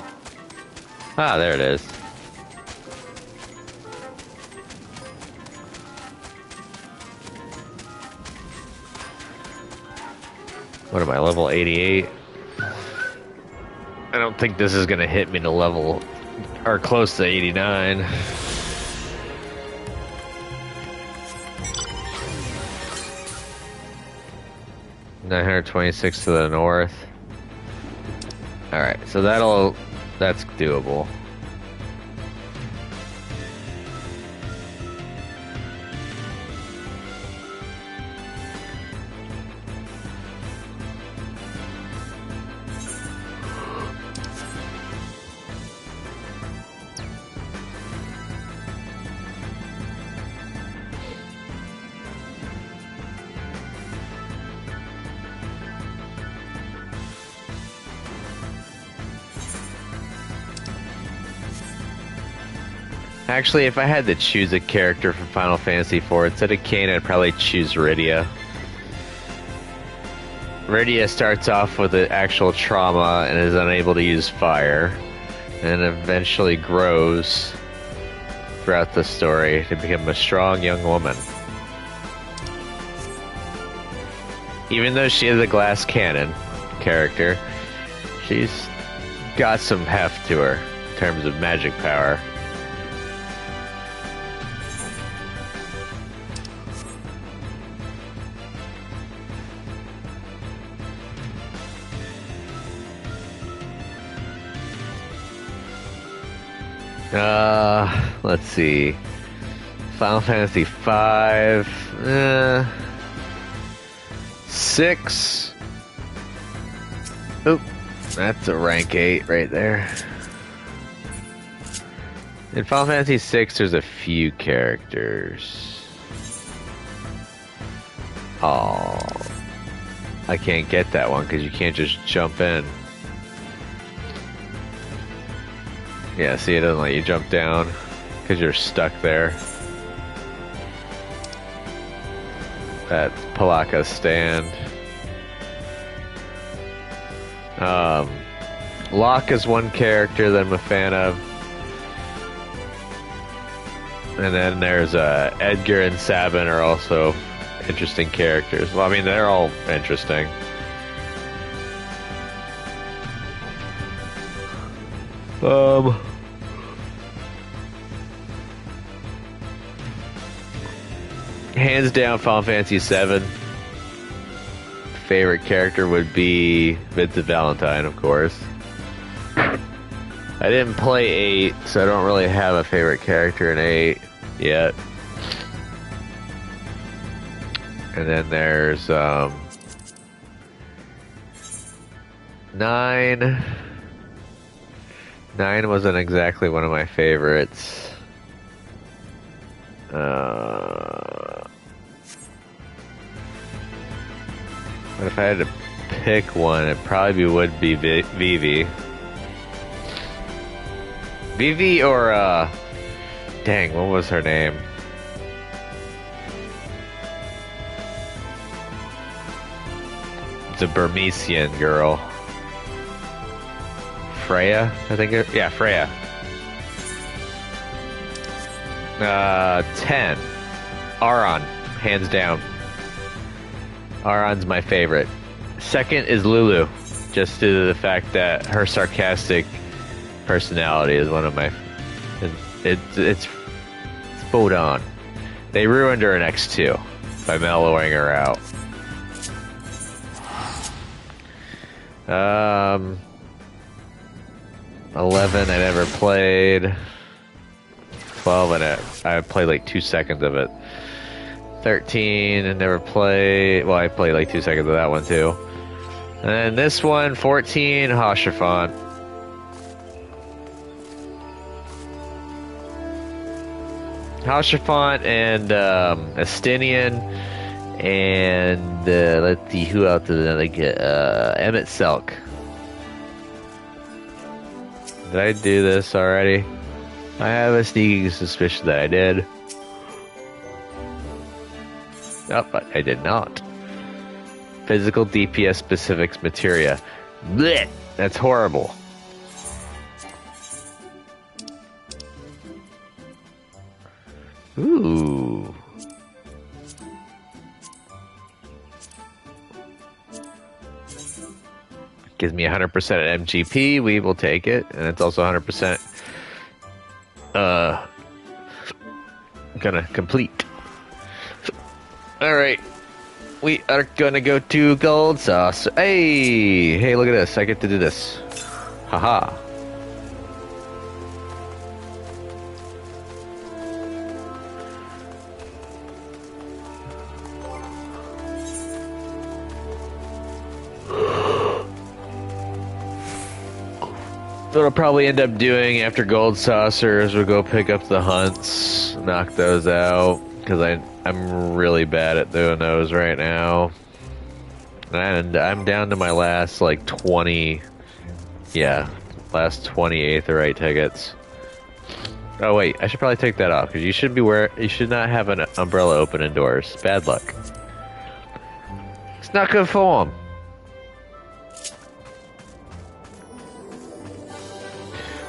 Ah, there it is. What am I, level 88? I don't think this is going to hit me to level, or close to 89. $926 to the north. Alright, so that's doable. Actually, if I had to choose a character from Final Fantasy IV, instead of Kain, I'd probably choose Rydia. Rydia starts off with the actual trauma and is unable to use fire, and eventually grows throughout the story to become a strong young woman. Even though she is a glass cannon character, she's got some heft to her in terms of magic power. Let's see. Final Fantasy V, 6. Oop, that's a rank 8 right there. In Final Fantasy VI, there's a few characters. Oh, I can't get that one because you can't just jump in. Yeah, see, it doesn't let you jump down because you're stuck there. At Palaka's stand. Locke is one character that I'm a fan of. And then there's Edgar and Sabin are also interesting characters. Well, I mean, they're all interesting. Hands down, Final Fantasy VII. Favorite character would be Vincent Valentine, of course. I didn't play 8, so I don't really have a favorite character in 8 yet. And then there's 9. 9 wasn't exactly one of my favorites. But if I had to pick one, it probably would be Vivi. Vivi or, dang, what was her name? The Burmesian girl. Freya, I think yeah, Freya. 10. Aron, hands down. Aron's my favorite. Second is Lulu, just due to the fact that her sarcastic personality is one of my... It's spot on. They ruined her in X2 by mellowing her out. 11 I never played. 12 I played like 2 seconds of it. 13 I never played. Well, I played like 2 seconds of that one too. And then this one, 14, Haurchefant. Haurchefant and Estinian and let's see who else did I get. Emmett Selk. Did I do this already? I have a sneaking suspicion that I did. Oh, but I did not. Physical DPS specifics materia. Blech! That's horrible. Ooh. Gives me 100% at MGP. We will take it. And it's also 100% gonna complete. Alright. We are gonna go to Gold Sauce. Hey, look at this. I get to do this. Haha. What I'll probably end up doing after Gold Saucer is we'll go pick up the hunts, knock those out, because I'm really bad at doing those right now. And I'm down to my last, like, 20... Yeah, last 20 Aetheryte tickets. Oh, wait, I should probably take that off, because you should not have an umbrella open indoors. Bad luck. It's not good form.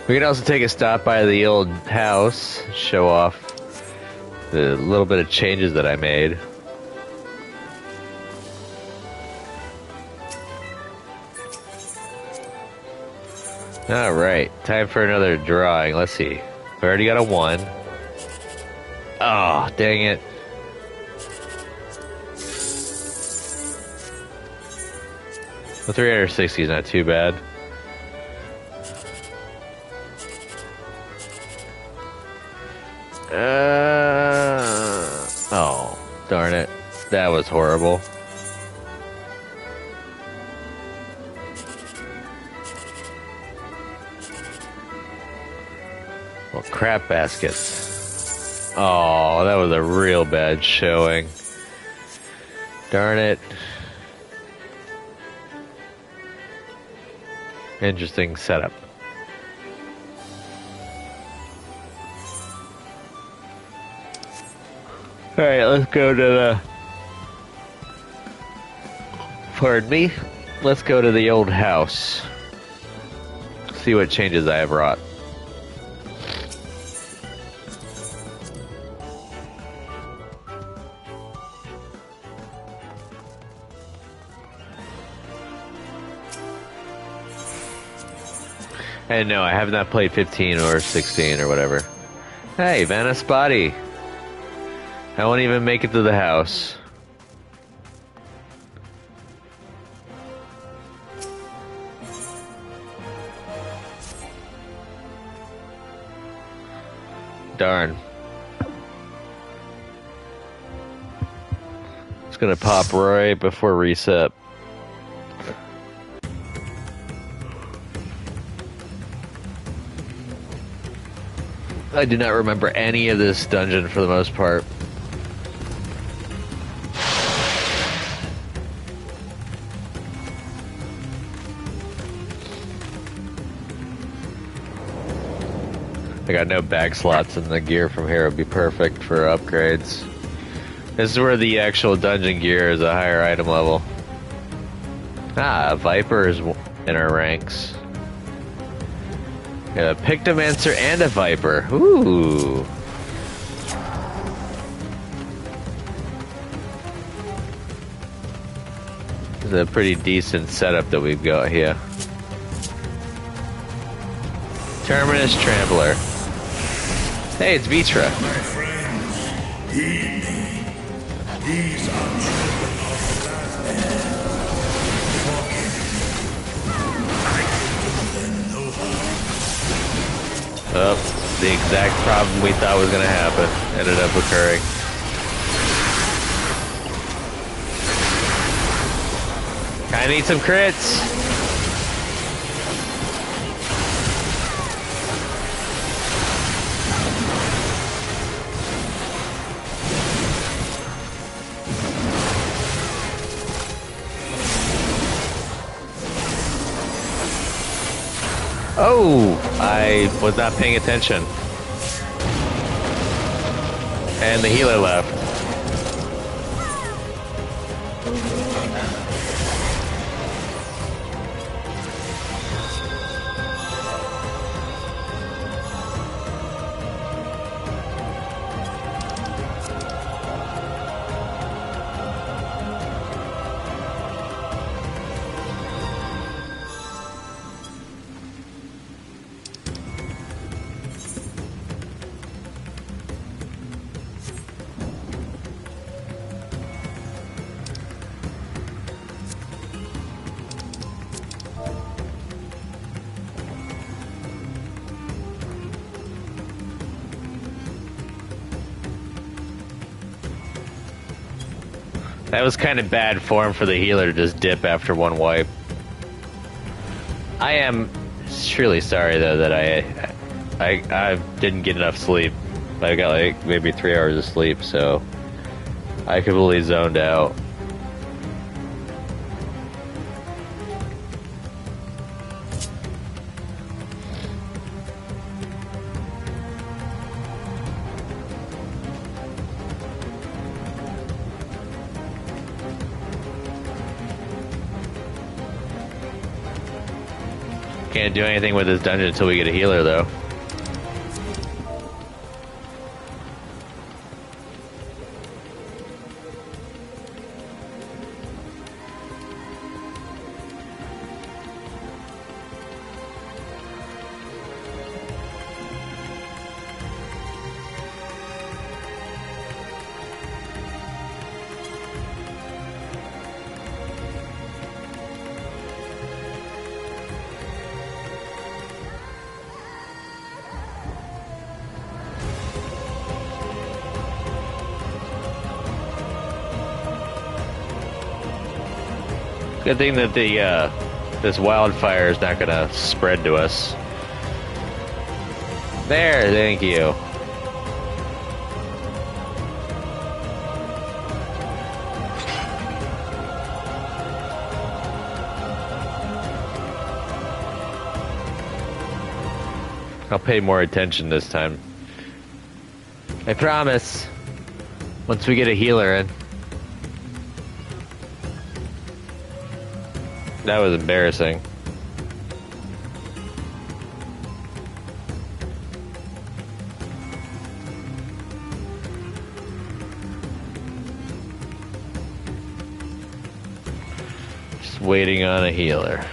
We can also take a stop by the old house, show off the little bit of changes that I made. Alright, time for another drawing. Let's see. We already got a 1. Oh, dang it. The 360 is not too bad. Oh, darn it. That was horrible. Well, crap baskets. Oh, that was a real bad showing. Darn it. Interesting setup. Alright, let's go to the... Pardon me. Let's go to the old house. See what changes I have wrought. And no, I have not played 15 or 16 or whatever. Hey, Vanna Spotty. I won't even make it to the house. Darn. It's gonna pop right before reset. I do not remember any of this dungeon for the most part. I got no bag slots, and the gear from here would be perfect for upgrades. This is where the actual dungeon gear is a higher item level. Ah, a Viper is in our ranks. Got a Pictomancer and a Viper. Ooh. This is a pretty decent setup that we've got here. Terminus Trampler. Hey, it's Vitra. My friends, heed me. These are children of the last end. I can do them no harm. Oh, the exact problem we thought was going to happen ended up occurring. I need some crits. Oh, I was not paying attention. And the healer left. That was kind of bad form for the healer to just dip after one wipe. I am truly sorry though that I didn't get enough sleep. I got like maybe 3 hours of sleep, so I completely zoned out. Can't do anything with this dungeon until we get a healer, though. Good thing that the this wildfire is not gonna spread to us. There, thank you. I'll pay more attention this time. I promise. Once we get a healer in. That was embarrassing. Just waiting on a healer.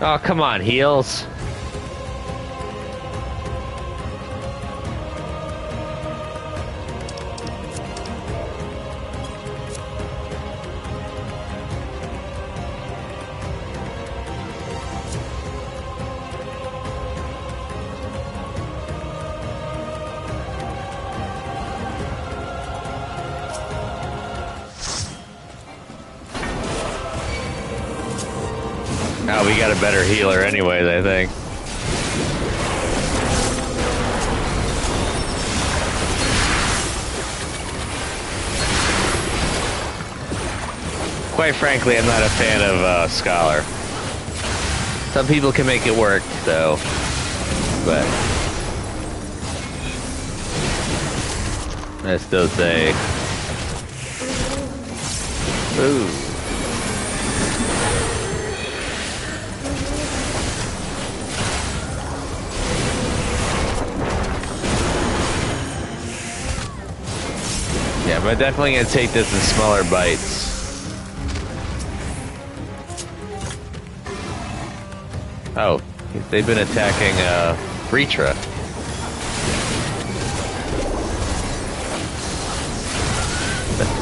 Oh, come on, heals. Oh, we got a better healer anyways, I think. Quite frankly, I'm not a fan of Scholar. Some people can make it work, though. But I still say, ooh. Yeah, but definitely gonna take this in smaller bites. Oh, they've been attacking Ritra.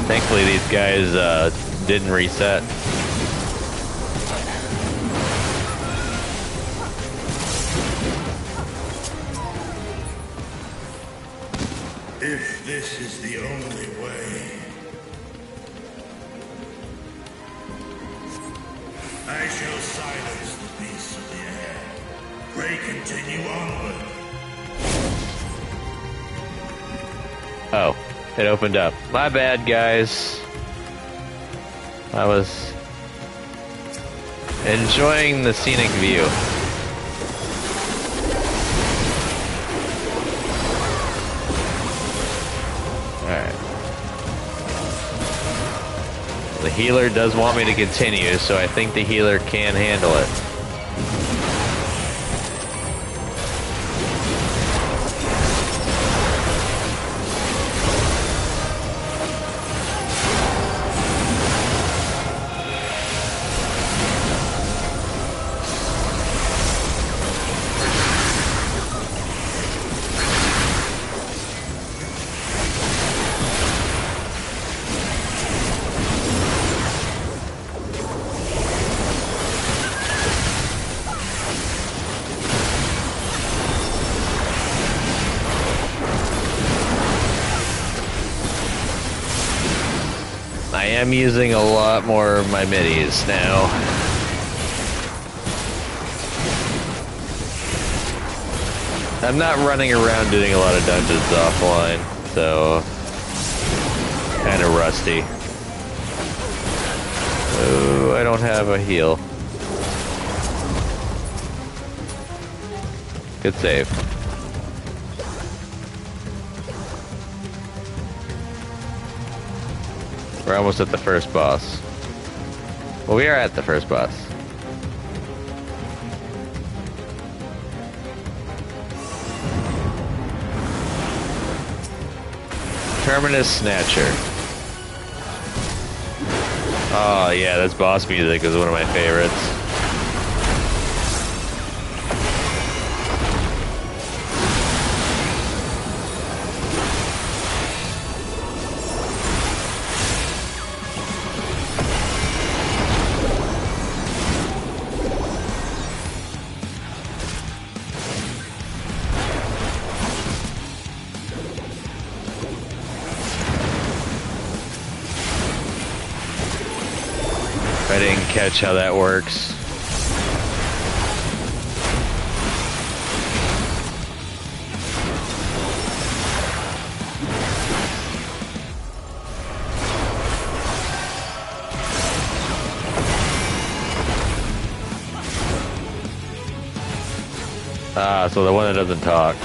Thankfully, these guys didn't reset. If this is the only way, I shall silence the beasts of the air. Pray continue onward. Oh, it opened up. My bad, guys. I was enjoying the scenic view. Alright. The healer does want me to continue, so I think the healer can handle it. I am using a lot more of my middies now. I'm not running around doing a lot of dungeons offline, so kind of rusty. Oh, I don't have a heal. Good save. We're almost at the first boss. Well, we are at the first boss. Terminus Snatcher. Oh yeah, that's boss music is one of my favorites. I didn't catch how that works. Ah, so the one that doesn't talk.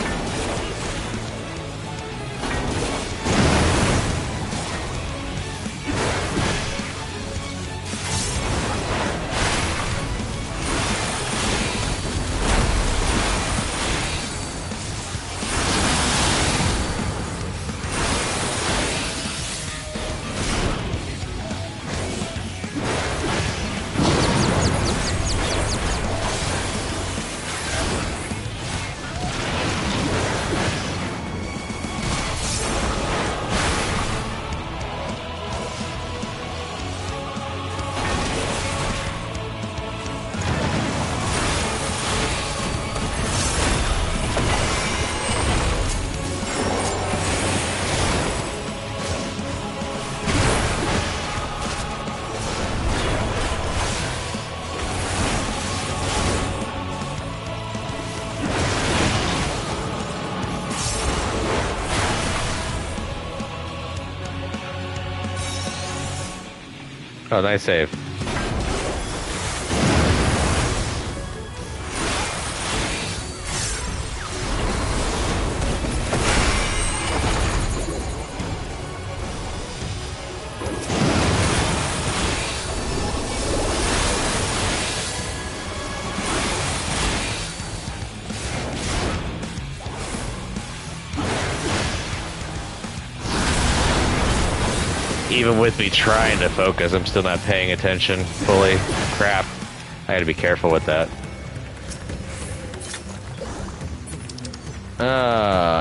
Oh, nice save. Even with me trying to focus, I'm still not paying attention fully. Crap. I gotta be careful with that.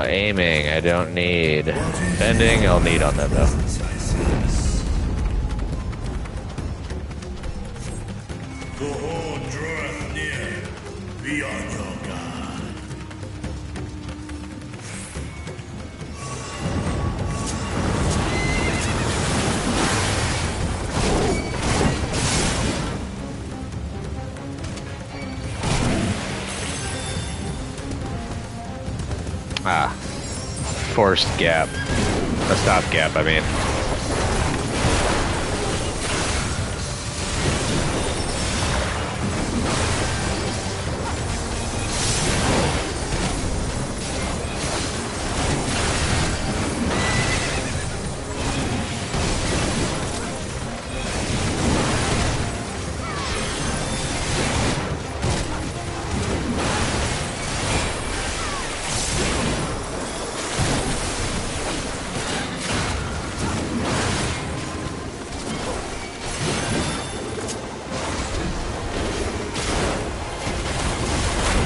Aiming, I don't need. Bending, I'll need on that though. The horde draweth near. Be on your guard. Ah. Forced gap. A stop gap, I mean.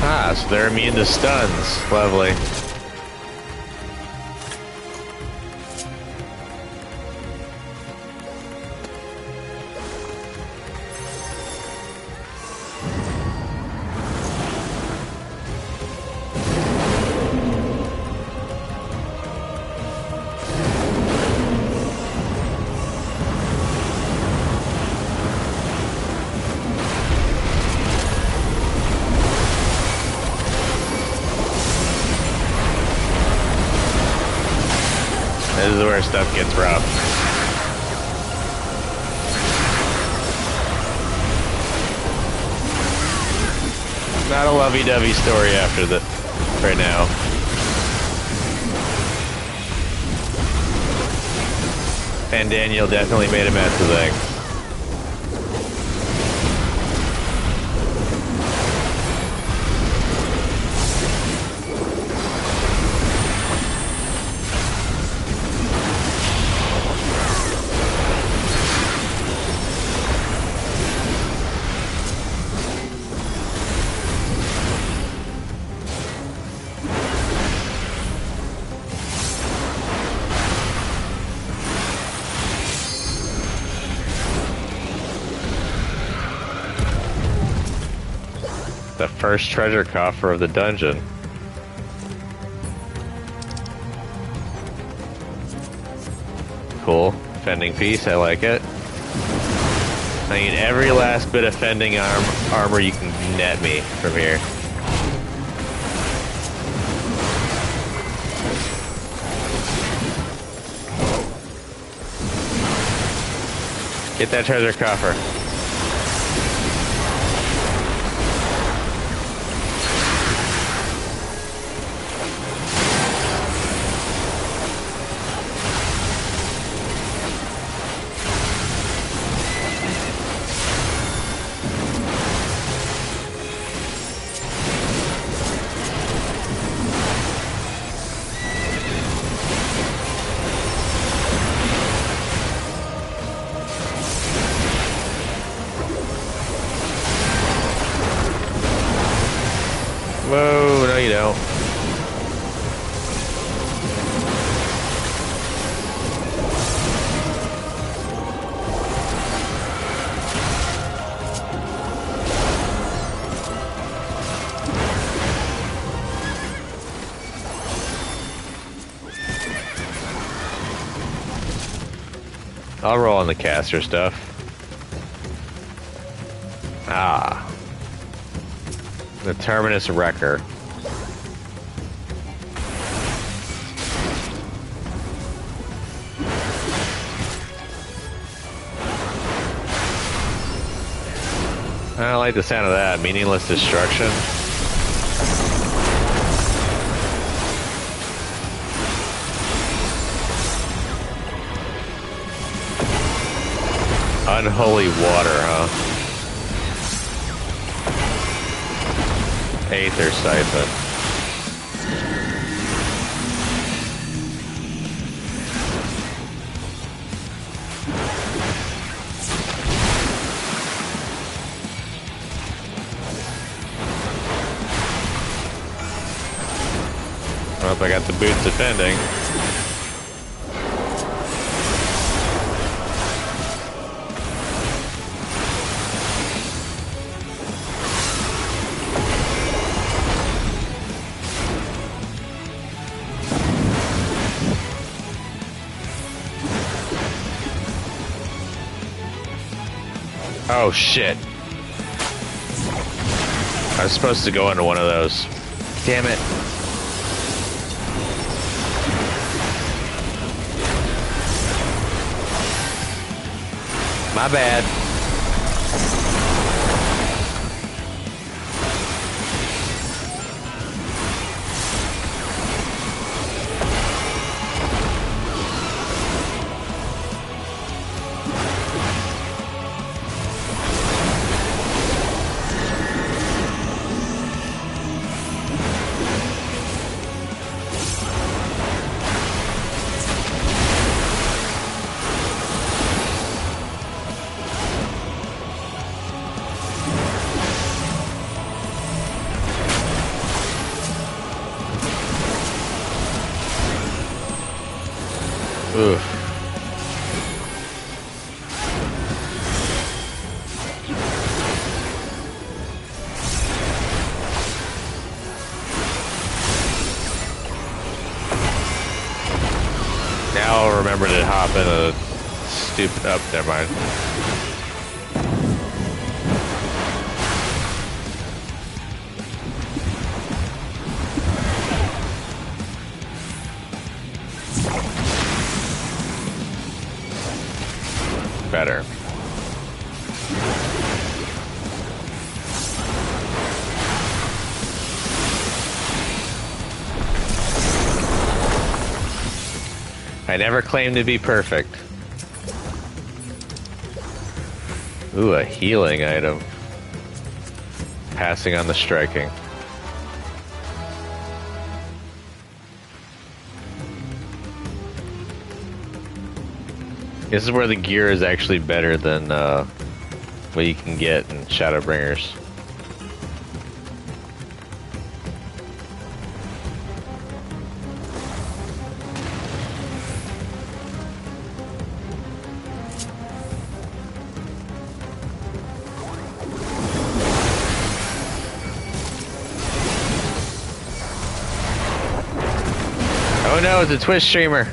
Ah, so they're immune to stuns. Lovely. This is where stuff gets rough. not a lovey-dovey story after the right now. And Daniel definitely made a mess of things. The first treasure coffer of the dungeon. Cool. Fending piece, I like it. I need every last bit of fending armor you can net me from here. Get that treasure coffer. Whoa, no you don't. I'll roll on the caster stuff. Ah. The Terminus Wrecker. I don't like the sound of that. Meaningless destruction. Unholy water, huh? Aether Siphon. Well, if I got the boots defending. Oh shit. I was supposed to go into one of those. Damn it. My bad. Oof. Now I'll remember to hop in a stupid... Oh, never mind. Better. I never claimed to be perfect. Ooh, a healing item. Passing on the striking. This is where the gear is actually better than what you can get in Shadowbringers. Oh no, it's a Twitch streamer.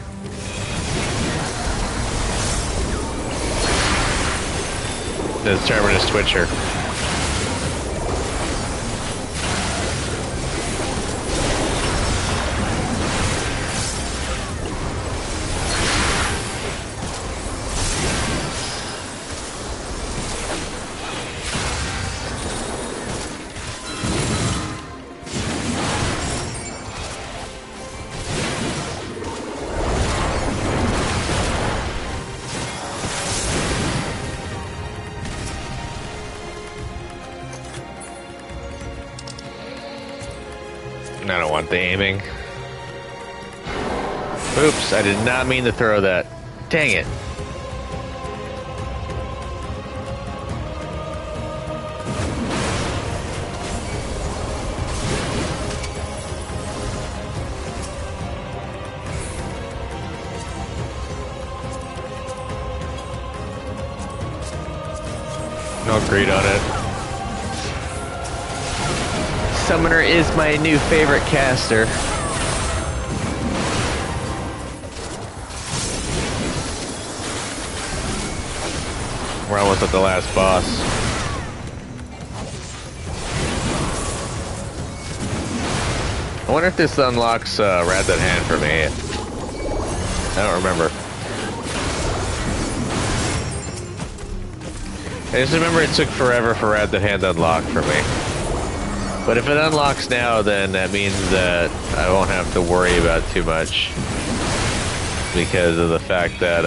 The Terminus Twitcher. I don't want the aiming. Oops, I did not mean to throw that. Dang it. No greed on it. Summoner is my new favorite caster. We're almost at the last boss. I wonder if this unlocks Rad That Hand for me. I don't remember. I just remember it took forever for Rad That Hand to unlock for me. But if it unlocks now, then that means that I won't have to worry about too much. Because of the fact that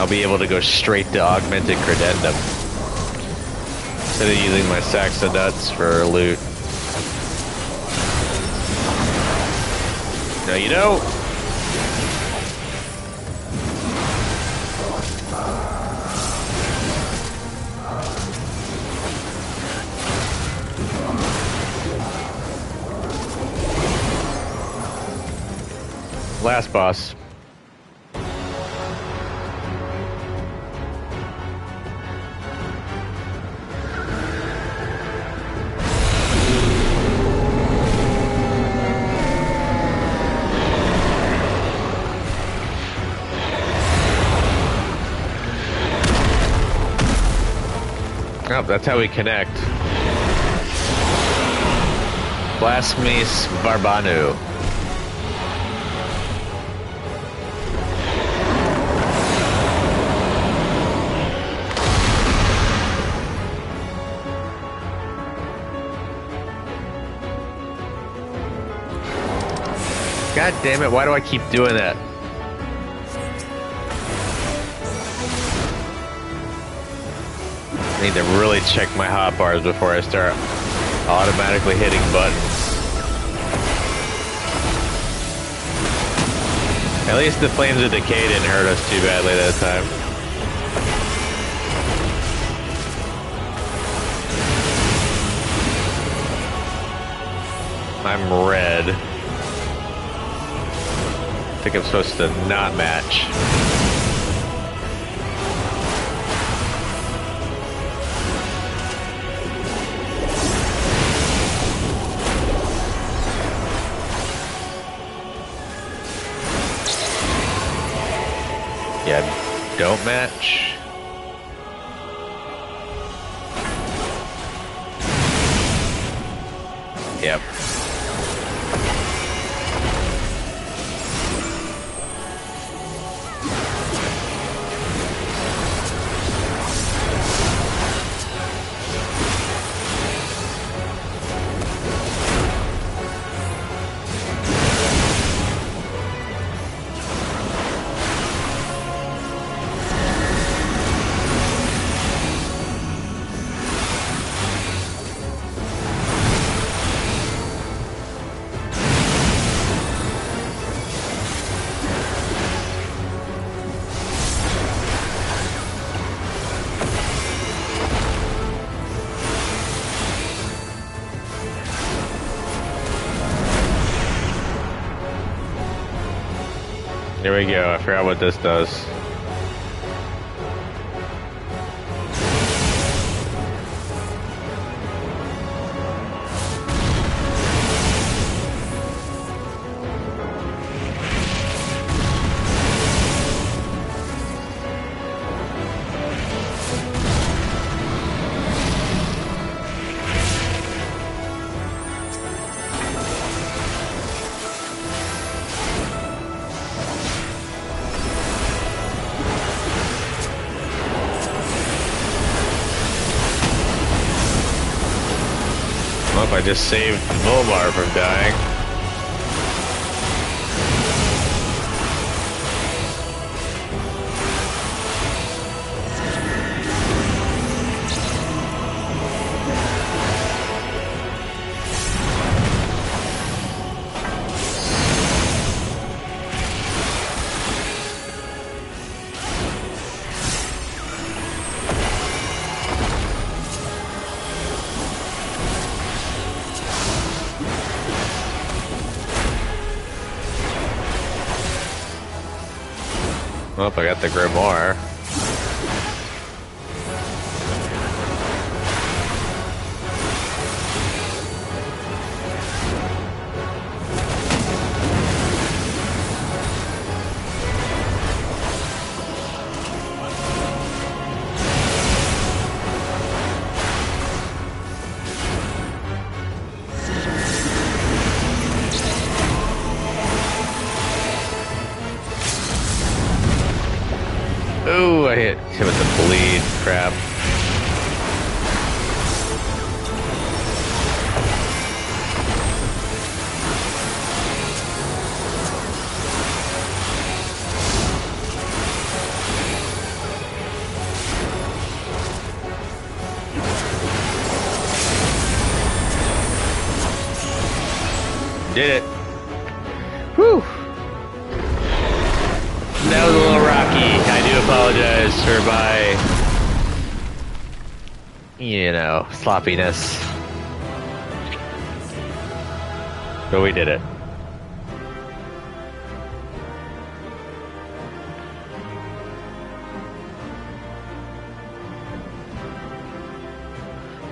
I'll be able to go straight to Augmented Credendum. Instead of using my sacks of nuts for loot. Now you know. Last boss. Oh, that's how we connect. Blasphemous Varbanu. God damn it, why do I keep doing that? I need to really check my hotbars before I start automatically hitting buttons. At least the Flames of Decay didn't hurt us too badly that time. I'm red. I think I'm supposed to not match. Yeah, don't match. Yep. Here we go. I forgot what this does. I just saved Volmar from dying. Oh, I got the Grimoire. Ooh, I hit him with the bleed. Crap. Did it. Whew. That was a little rocky. I do apologize for my, sloppiness. But we did it.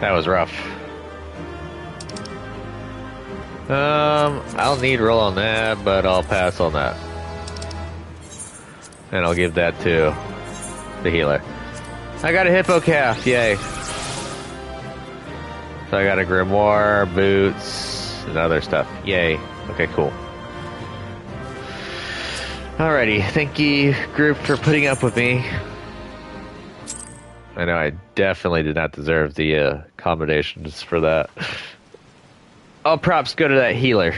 That was rough. I'll need roll on that, but I'll pass on that. And I'll give that to the healer. I got a hippo calf, yay. So I got a grimoire, boots, and other stuff. Yay. Okay, cool. Alrighty, thank you, group, for putting up with me. I know I definitely did not deserve the accommodations for that. All props go to that healer.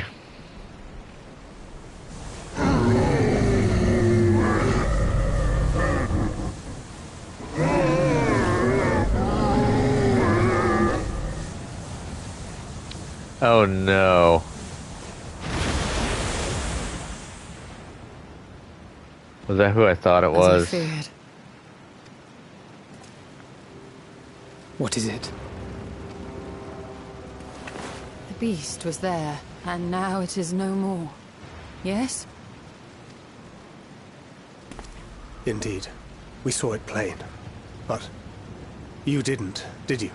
Oh no. Was that who I thought it was? As I feared. What is it? The beast was there, and now it is no more. Yes? Indeed. We saw it plain. But you didn't, did you?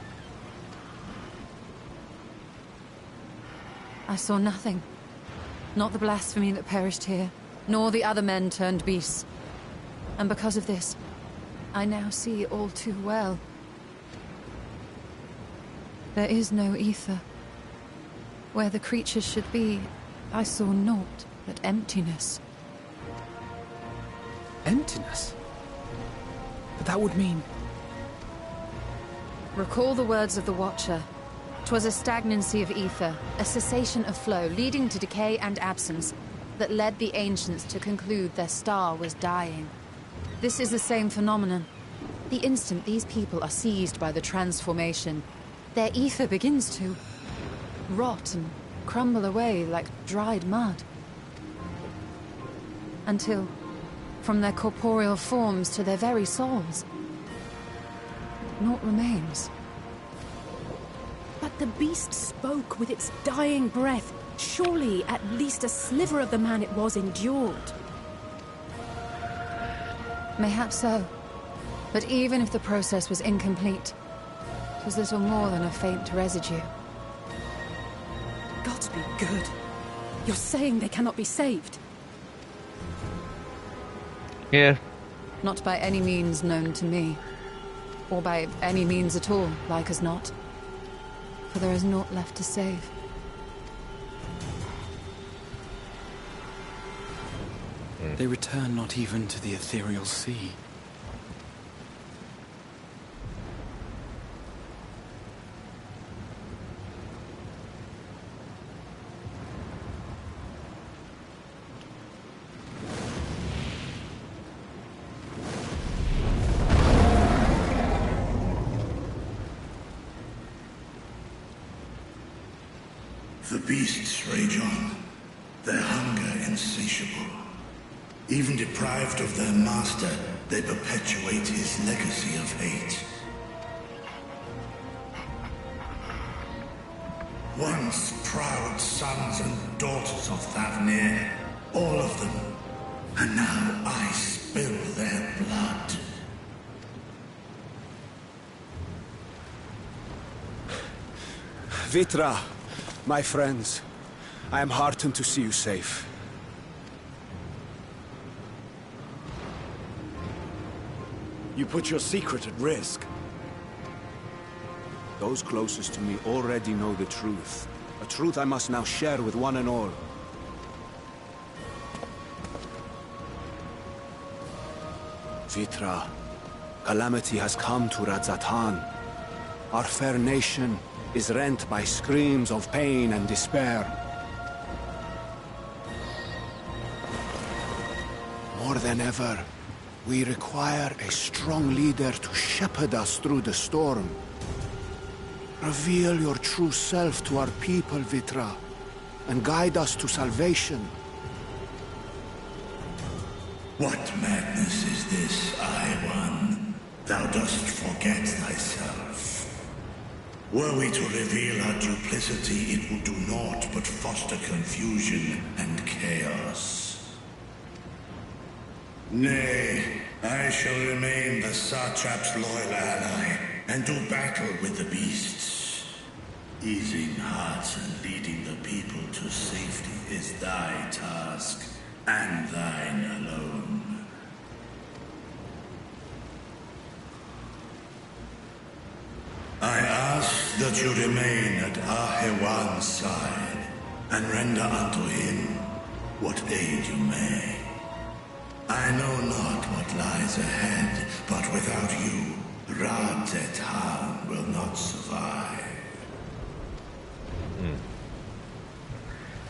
I saw nothing. Not the blasphemy that perished here, nor the other men turned beasts. And because of this, I now see all too well. There is no ether. Where the creatures should be, I saw naught but emptiness. Emptiness? But that would mean... Recall the words of the Watcher. 'Twas a stagnancy of ether, a cessation of flow, leading to decay and absence, that led the ancients to conclude their star was dying. This is the same phenomenon. The instant these people are seized by the transformation, their ether begins to rot and crumble away like dried mud. Until, from their corporeal forms to their very souls, naught remains. But the beast spoke with its dying breath. Surely at least a sliver of the man it was endured. Mayhap so. But even if the process was incomplete, it was little more than a faint residue. Gods be good. You're saying they cannot be saved? Yeah. Not by any means known to me. Or by any means at all, like as not. For there is naught left to save. They return not even to the ethereal sea. The beasts rage on, their hunger insatiable. Even deprived of their master, they perpetuate his legacy of hate. Once proud sons and daughters of Thavnir, all of them, and now I spill their blood. Vitra, my friends, I am heartened to see you safe. You put your secret at risk. Those closest to me already know the truth. A truth I must now share with one and all. Vitra, calamity has come to Radzatan. Our fair nation is rent by screams of pain and despair. More than ever, we require a strong leader to shepherd us through the storm. Reveal your true self to our people, Vitra, and guide us to salvation. What madness is this, I-One? Thou dost forget thyself. Were we to reveal our duplicity, it would do naught but foster confusion and chaos. Nay, I shall remain the Satrap's loyal ally, and do battle with the beasts. Easing hearts and leading the people to safety is thy task, and thine alone. I ask that you remain at Ahewan's side, and render unto him what aid you may. I know not what lies ahead, but without you, Radzatan will not survive.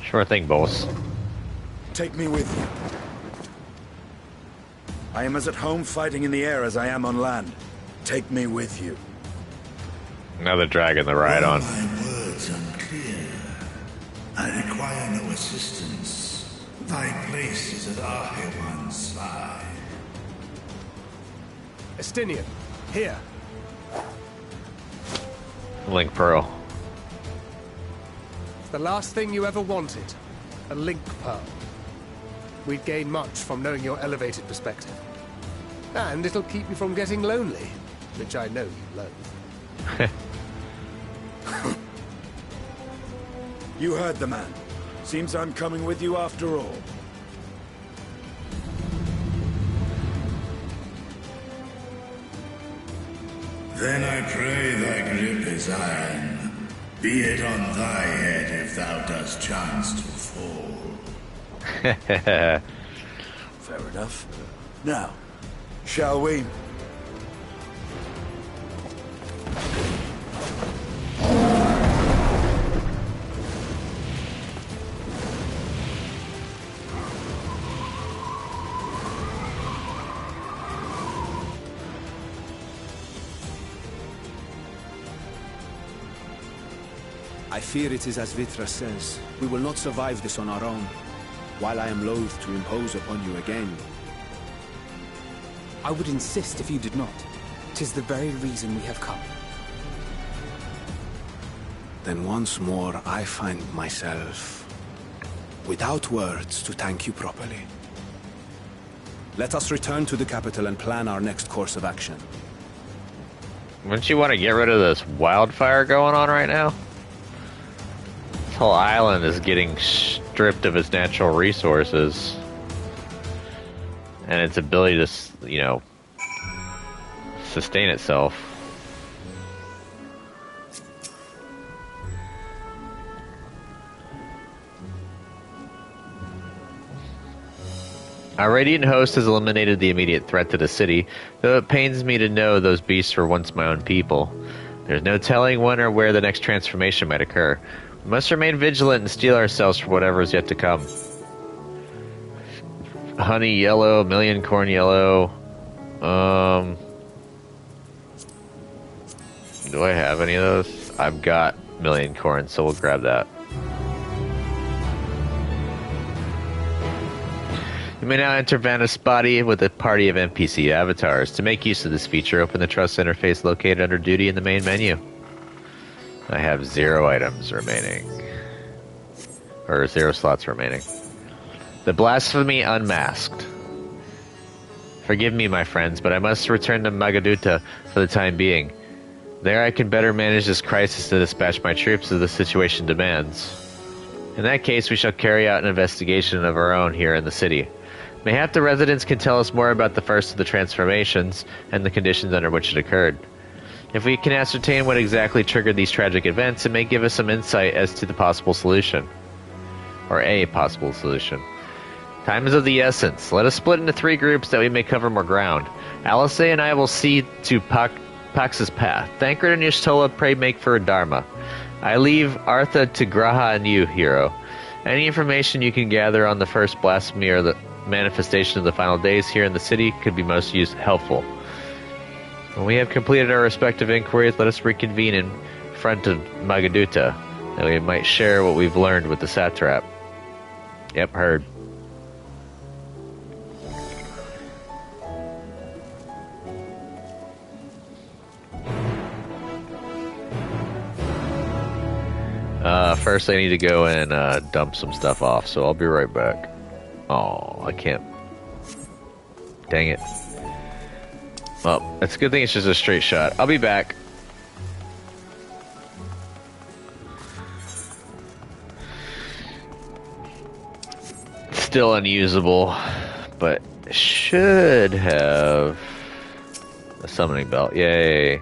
Sure thing, boss. Take me with you. I am as at home fighting in the air as I am on land. Take me with you. Another dragon to ride on. My words unclear. I require no assistance. Thy place is at Ahewan's side. Estinian, here. Link Pearl. It's the last thing you ever wanted. A link pearl. We'd gain much from knowing your elevated perspective. And it'll keep you from getting lonely, which I know you loathe. You heard the man. Seems I'm coming with you after all. Then I pray thy grip is iron. Be it on thy head if thou dost chance to fall. Fair enough. Now, shall we? I fear it is as Vitra says. We will not survive this on our own. While I am loath to impose upon you again. I would insist if you did not. 'Tis the very reason we have come. Then once more I find myself without words to thank you properly. Let us return to the capital and plan our next course of action. Wouldn't you want to get rid of this wildfire going on right now? This whole island is getting stripped of its natural resources. And its ability to, you know, sustain itself. Our Radiant host has eliminated the immediate threat to the city, though it pains me to know those beasts were once my own people. There's no telling when or where the next transformation might occur. We must remain vigilant and steel ourselves for whatever is yet to come. Honey yellow, million corn yellow. Do I have any of those? I've got million corn, so we'll grab that. You may now enter Vanna's body with a party of NPC avatars. To make use of this feature, open the Trust interface located under Duty in the main menu. I have 0 items remaining. Or 0 slots remaining. The Blasphemy Unmasked. Forgive me, my friends, but I must return to Magaduta for the time being. There I can better manage this crisis and dispatch my troops as the situation demands. In that case, we shall carry out an investigation of our own here in the city. Mayhap the residents can tell us more about the first of the transformations and the conditions under which it occurred. If we can ascertain what exactly triggered these tragic events, it may give us some insight as to the possible solution. Or a possible solution. Time is of the essence. Let us split into 3 groups that we may cover more ground. Alice and I will see to Pax's path. Thancred and Y'shtola pray make for Dharma. I leave Artha to Graha and you, hero. Any information you can gather on the first blasphemy or the manifestation of the final days here in the city could be most helpful. When we have completed our respective inquiries, let us reconvene in front of Magaduta, that we might share what we've learned with the satrap. Yep, heard. First I need to go and dump some stuff off, so I'll be right back. Oh, I can't. Dang it. Well, it's a good thing it's just a straight shot. I'll be back. Still unusable, but should have a summoning belt. Yay.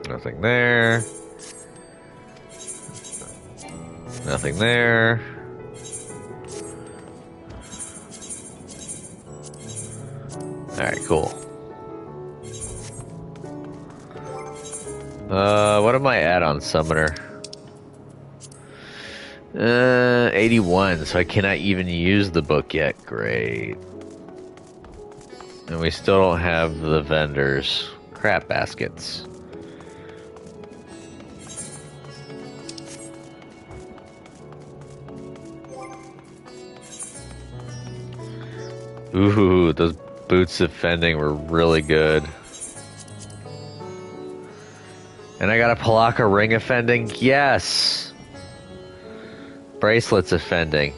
Nothing there. Nothing there. Alright, cool. What am I at on Summoner? 81, so I cannot even use the book yet. Great. And we still don't have the vendors. Crap baskets. Ooh, those boots of fending were really good. And I got a Palaka ring of fending? Yes! Bracelets of fending.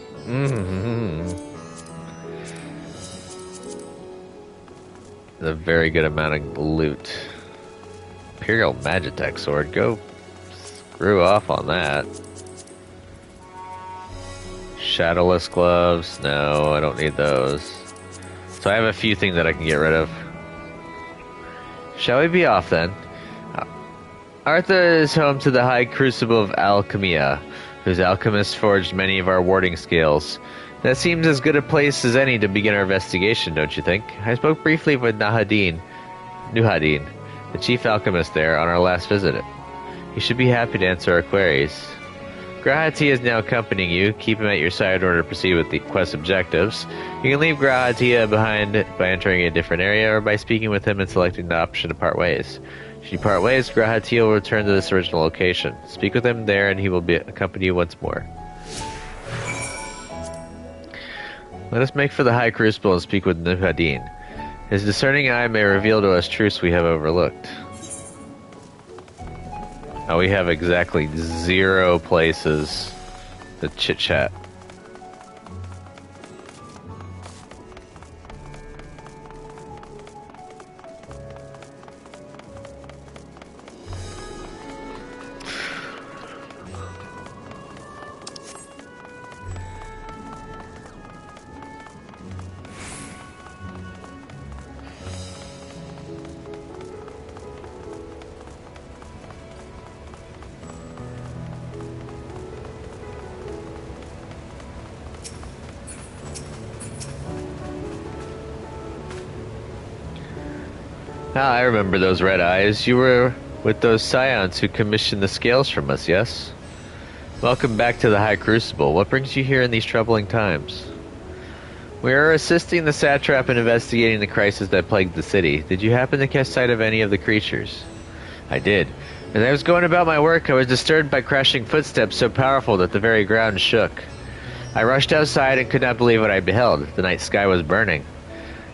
A very good amount of loot. Imperial Magitech sword. Go screw off on that. Shadowless gloves. No, I don't need those. So I have a few things that I can get rid of. Shall we be off then? Artha is home to the High Crucible of Alchemia, whose alchemists forged many of our warding scales. That seems as good a place as any to begin our investigation, don't you think? I spoke briefly with Nuhadin, the chief alchemist there, on our last visit. He should be happy to answer our queries. Grahatia is now accompanying you. Keep him at your side in order to proceed with the quest objectives. You can leave Grahatia behind by entering a different area or by speaking with him and selecting the option to part ways. Should you part ways, Grahatia will return to this original location. Speak with him there and he will accompany you once more. Let us make for the High Crucible and speak with Nuhadin. His discerning eye may reveal to us truths we have overlooked. We have exactly 0 places to chit-chat. Ah, I remember those red eyes. You were with those scions who commissioned the scales from us, yes? Welcome back to the High Crucible. What brings you here in these troubling times? We are assisting the satrap in investigating the crisis that plagued the city. Did you happen to catch sight of any of the creatures? I did. As I was going about my work, I was disturbed by crashing footsteps so powerful that the very ground shook. I rushed outside and could not believe what I beheld. The night sky was burning.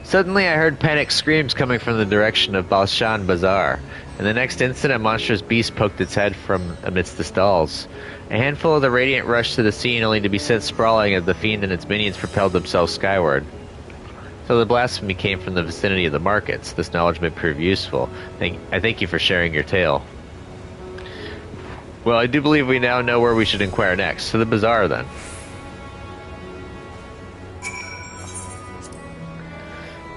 Suddenly I heard panicked screams coming from the direction of Balshan Bazaar, and the next instant a monstrous beast poked its head from amidst the stalls. A handful of the Radiant rushed to the scene only to be sent sprawling as the fiend and its minions propelled themselves skyward. So the blasphemy came from the vicinity of the markets. This knowledge may prove useful. I thank you for sharing your tale. Well, I do believe we now know where we should inquire next. To the bazaar, then.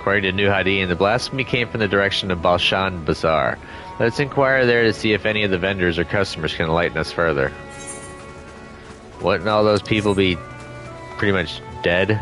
According to New Hadin, the blasphemy came from the direction of Balshan Bazaar. Let's inquire there to see if any of the vendors or customers can enlighten us further. Wouldn't all those people be pretty much dead?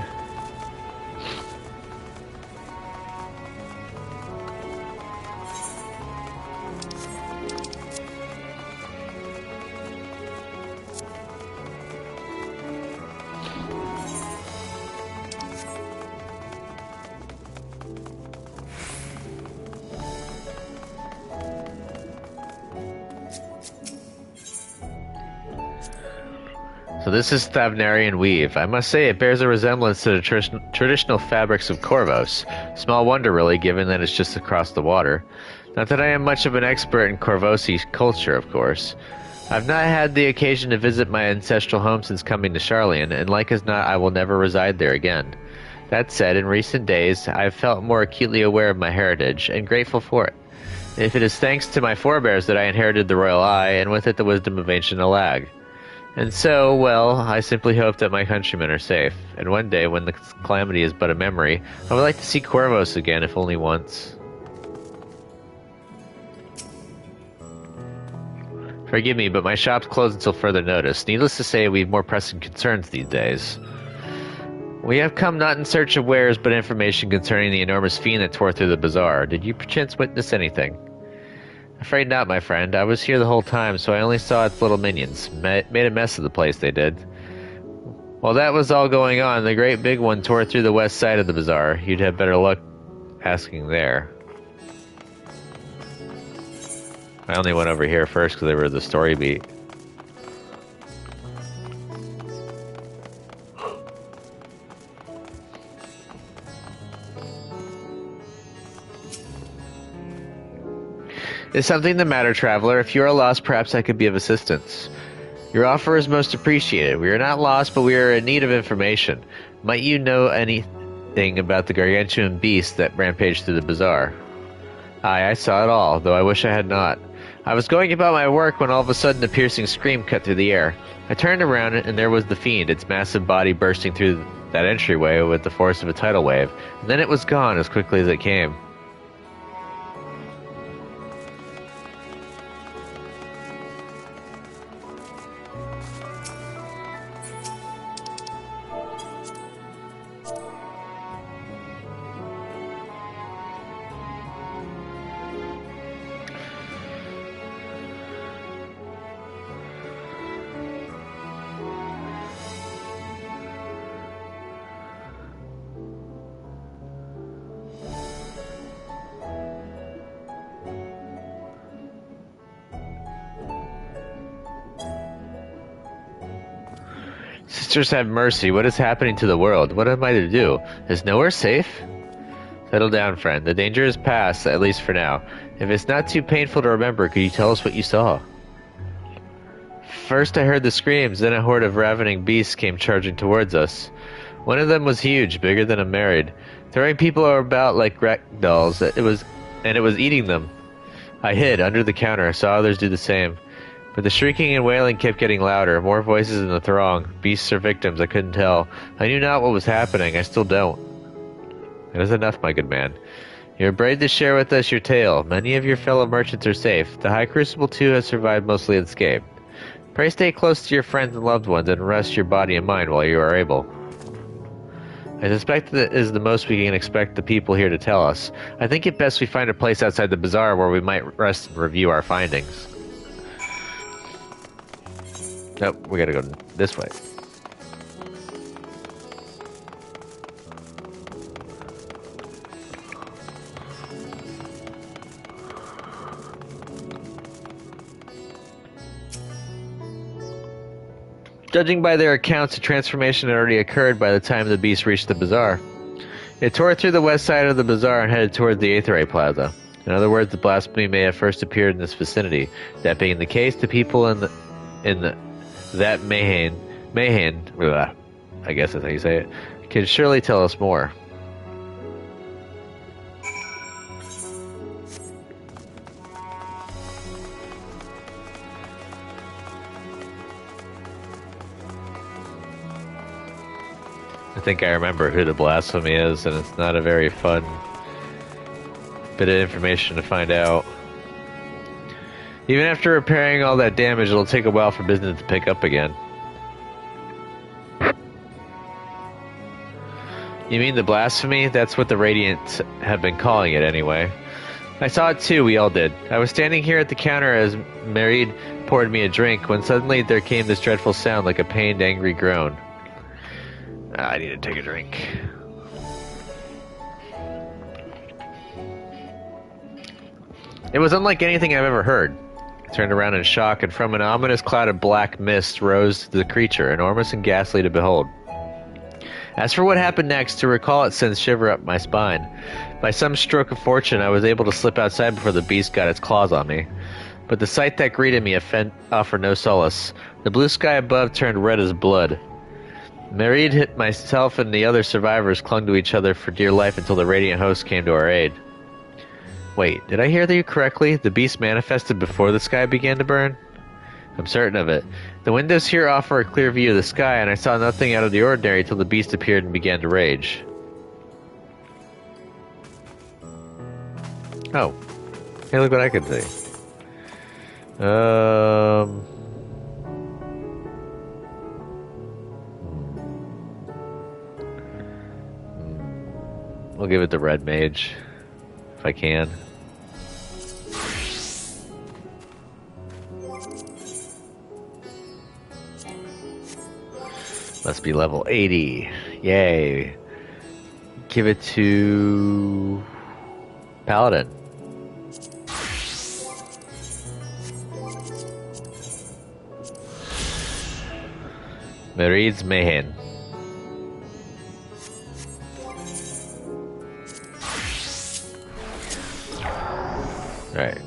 So this is Thavnarian weave. I must say it bears a resemblance to the traditional fabrics of Corvos. Small wonder really, given that it's just across the water. Not that I am much of an expert in Corvosi culture, of course. I've not had the occasion to visit my ancestral home since coming to Sharlayan, and like as not I will never reside there again. That said, in recent days I've felt more acutely aware of my heritage, and grateful for it. If it is thanks to my forebears that I inherited the royal eye, and with it the wisdom of ancient Alag. And so, well, I simply hope that my countrymen are safe, and one day, when the calamity is but a memory, I would like to see Corvos again, if only once. Forgive me, but my shop's closed until further notice. Needless to say, we have more pressing concerns these days. We have come not in search of wares, but information concerning the enormous fiend that tore through the bazaar. Did you perchance witness anything? Afraid not, my friend. I was here the whole time, so I only saw its little minions. Made a mess of the place, they did. While that was all going on, the great big one tore through the west side of the bazaar. You'd have better luck asking there. I only went over here first because they were the story beat. Is something the matter, traveler? If you are lost, perhaps I could be of assistance. Your offer is most appreciated. We are not lost, but we are in need of information. Might you know anything about the gargantuan beast that rampaged through the bazaar? Aye, I saw it all, though I wish I had not. I was going about my work when all of a sudden a piercing scream cut through the air. I turned around and there was the fiend, its massive body bursting through that entryway with the force of a tidal wave, and then it was gone as quickly as it came. Sisters have mercy. What is happening to the world? What am I to do? Is nowhere safe? Settle down, friend. The danger is past, at least for now. If it's not too painful to remember, could you tell us what you saw? First I heard the screams, then a horde of ravening beasts came charging towards us. One of them was huge, bigger than a married, throwing people about like rag dolls. It was eating them. I hid under the counter, saw others do the same. But the shrieking and wailing kept getting louder, more voices in the throng. Beasts or victims, I couldn't tell. I knew not what was happening, I still don't. It is enough, my good man. You are brave to share with us your tale. Many of your fellow merchants are safe. The High Crucible too has survived mostly unscathed. Pray stay close to your friends and loved ones, and rest your body and mind while you are able. I suspect that is the most we can expect the people here to tell us. I think it best we find a place outside the bazaar where we might rest and review our findings. Nope, we gotta go this way. Judging by their accounts, the transformation had already occurred by the time the beast reached the bazaar. It tore through the west side of the bazaar and headed toward the Aether Plaza. In other words, the blasphemy may have first appeared in this vicinity. That being the case, the people that Mayhain, blah, I guess that's how you say it, can surely tell us more. I think I remember who the blasphemy is, and it's not a very fun bit of information to find out. Even after repairing all that damage, it'll take a while for business to pick up again. You mean the blasphemy? That's what the Radiants have been calling it anyway. I saw it too, we all did. I was standing here at the counter as Merid poured me a drink, when suddenly there came this dreadful sound like a pained, angry groan. I need to take a drink. It was unlike anything I've ever heard. I turned around in shock, and from an ominous cloud of black mist rose the creature, enormous and ghastly to behold. As for what happened next, to recall it sends shiver up my spine. By some stroke of fortune, I was able to slip outside before the beast got its claws on me. But the sight that greeted me offered no solace. The blue sky above turned red as blood. Merid, myself, and the other survivors clung to each other for dear life until the Radiant host came to our aid. Wait, did I hear you correctly? The beast manifested before the sky began to burn? I'm certain of it. The windows here offer a clear view of the sky, and I saw nothing out of the ordinary till the beast appeared and began to rage. Oh. Hey, look what I can see. We'll give it the red mage, if I can. Must be level 80. Yay. Give it to Paladin. Merid's Mayhain. Right.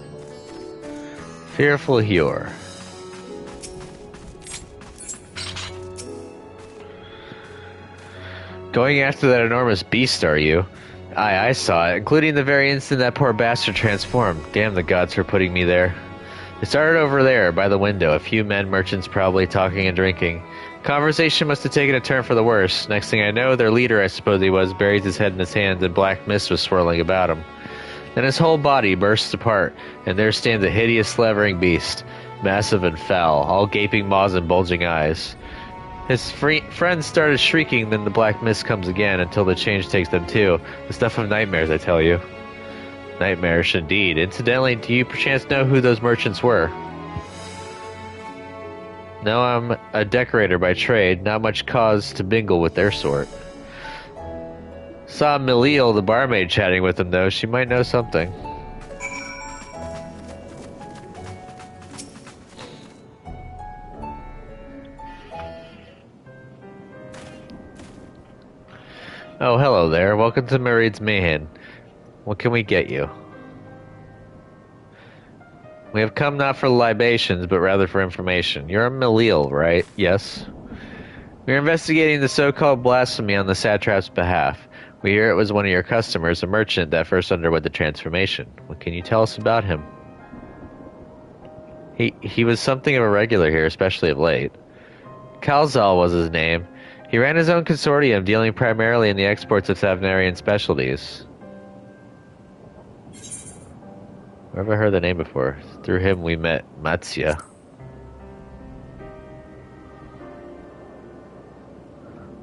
Fearful Hure. Going after that enormous beast, are you? Aye, I saw it, including the very instant that poor bastard transformed. Damn the gods for putting me there. It started over there, by the window, a few men merchants probably talking and drinking. Conversation must have taken a turn for the worse. Next thing I know, their leader, I suppose he was, buried his head in his hands and black mist was swirling about him. Then his whole body bursts apart, and there stands a hideous, slavering beast, massive and foul, all gaping maws and bulging eyes. His friends started shrieking, then the black mist comes again, until the change takes them too. The stuff of nightmares, I tell you. Nightmarish indeed. Incidentally, do you perchance know who those merchants were? No, I'm a decorator by trade, not much cause to mingle with their sort. Saw Milil, the barmaid, chatting with them, though. She might know something. Oh, hello there. Welcome to Merid's Mayhain. What can we get you? We have come not for libations, but rather for information. You're a Malil, right? Yes. We are investigating the so-called blasphemy on the satrap's behalf. We hear it was one of your customers, a merchant that first underwent the transformation. What can you tell us about him? He was something of a regular here, especially of late. Kalzal was his name. He ran his own consortium, dealing primarily in the exports of Thavnarian specialties. Where have I heard the name before? Through him we met Matsya.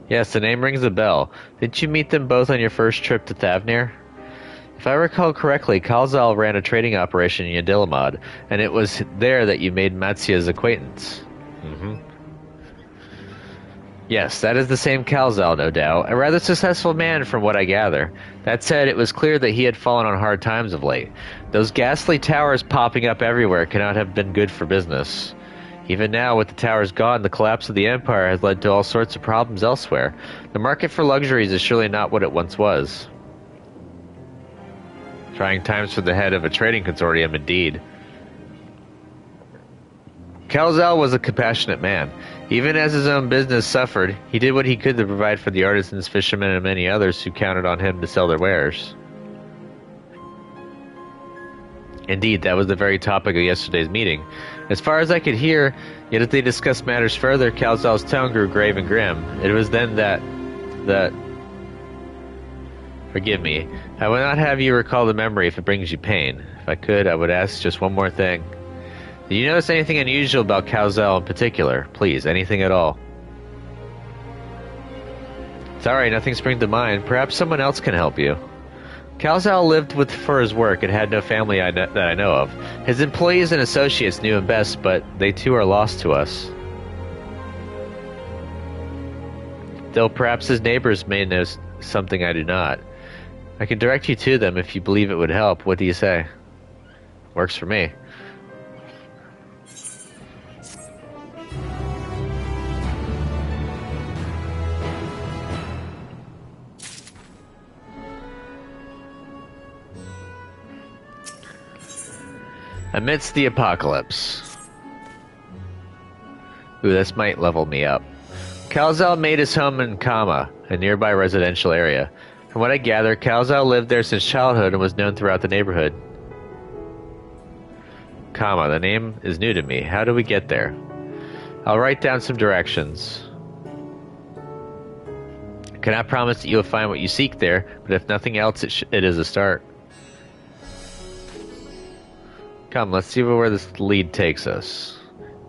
Yes, the name rings a bell. Didn't you meet them both on your first trip to Thavnir? If I recall correctly, Kalzal ran a trading operation in Yadilamad, and it was there that you made Matsya's acquaintance. Yes, that is the same Kalzal, no doubt. A rather successful man from what I gather. That said, it was clear that he had fallen on hard times of late. Those ghastly towers popping up everywhere cannot have been good for business. Even now, with the towers gone, the collapse of the Empire has led to all sorts of problems elsewhere. The market for luxuries is surely not what it once was. Trying times for the head of a trading consortium, indeed. Kalzal was a compassionate man. Even as his own business suffered, he did what he could to provide for the artisans, fishermen, and many others who counted on him to sell their wares. Indeed, that was the very topic of yesterday's meeting. As far as I could hear, yet as they discussed matters further, Kalzal's tone grew grave and grim. It was then that... Forgive me. I will not have you recall the memory if it brings you pain. If I could, I would ask just one more thing. Did you notice anything unusual about Kalzal in particular? Please, anything at all. Sorry, nothing springs to mind. Perhaps someone else can help you. Kalzal lived for his work and had no family that I know of. His employees and associates knew him best, but they too are lost to us. Though perhaps his neighbors may know something I do not. I can direct you to them if you believe it would help. What do you say? Works for me. Amidst the apocalypse. Ooh, this might level me up. Kalzal made his home in Kama, a nearby residential area. From what I gather, Kalzal lived there since childhood and was known throughout the neighborhood. Kama, the name is new to me. How do we get there? I'll write down some directions. I cannot promise that you will find what you seek there, but if nothing else, it is a start. Come, let's see where this lead takes us.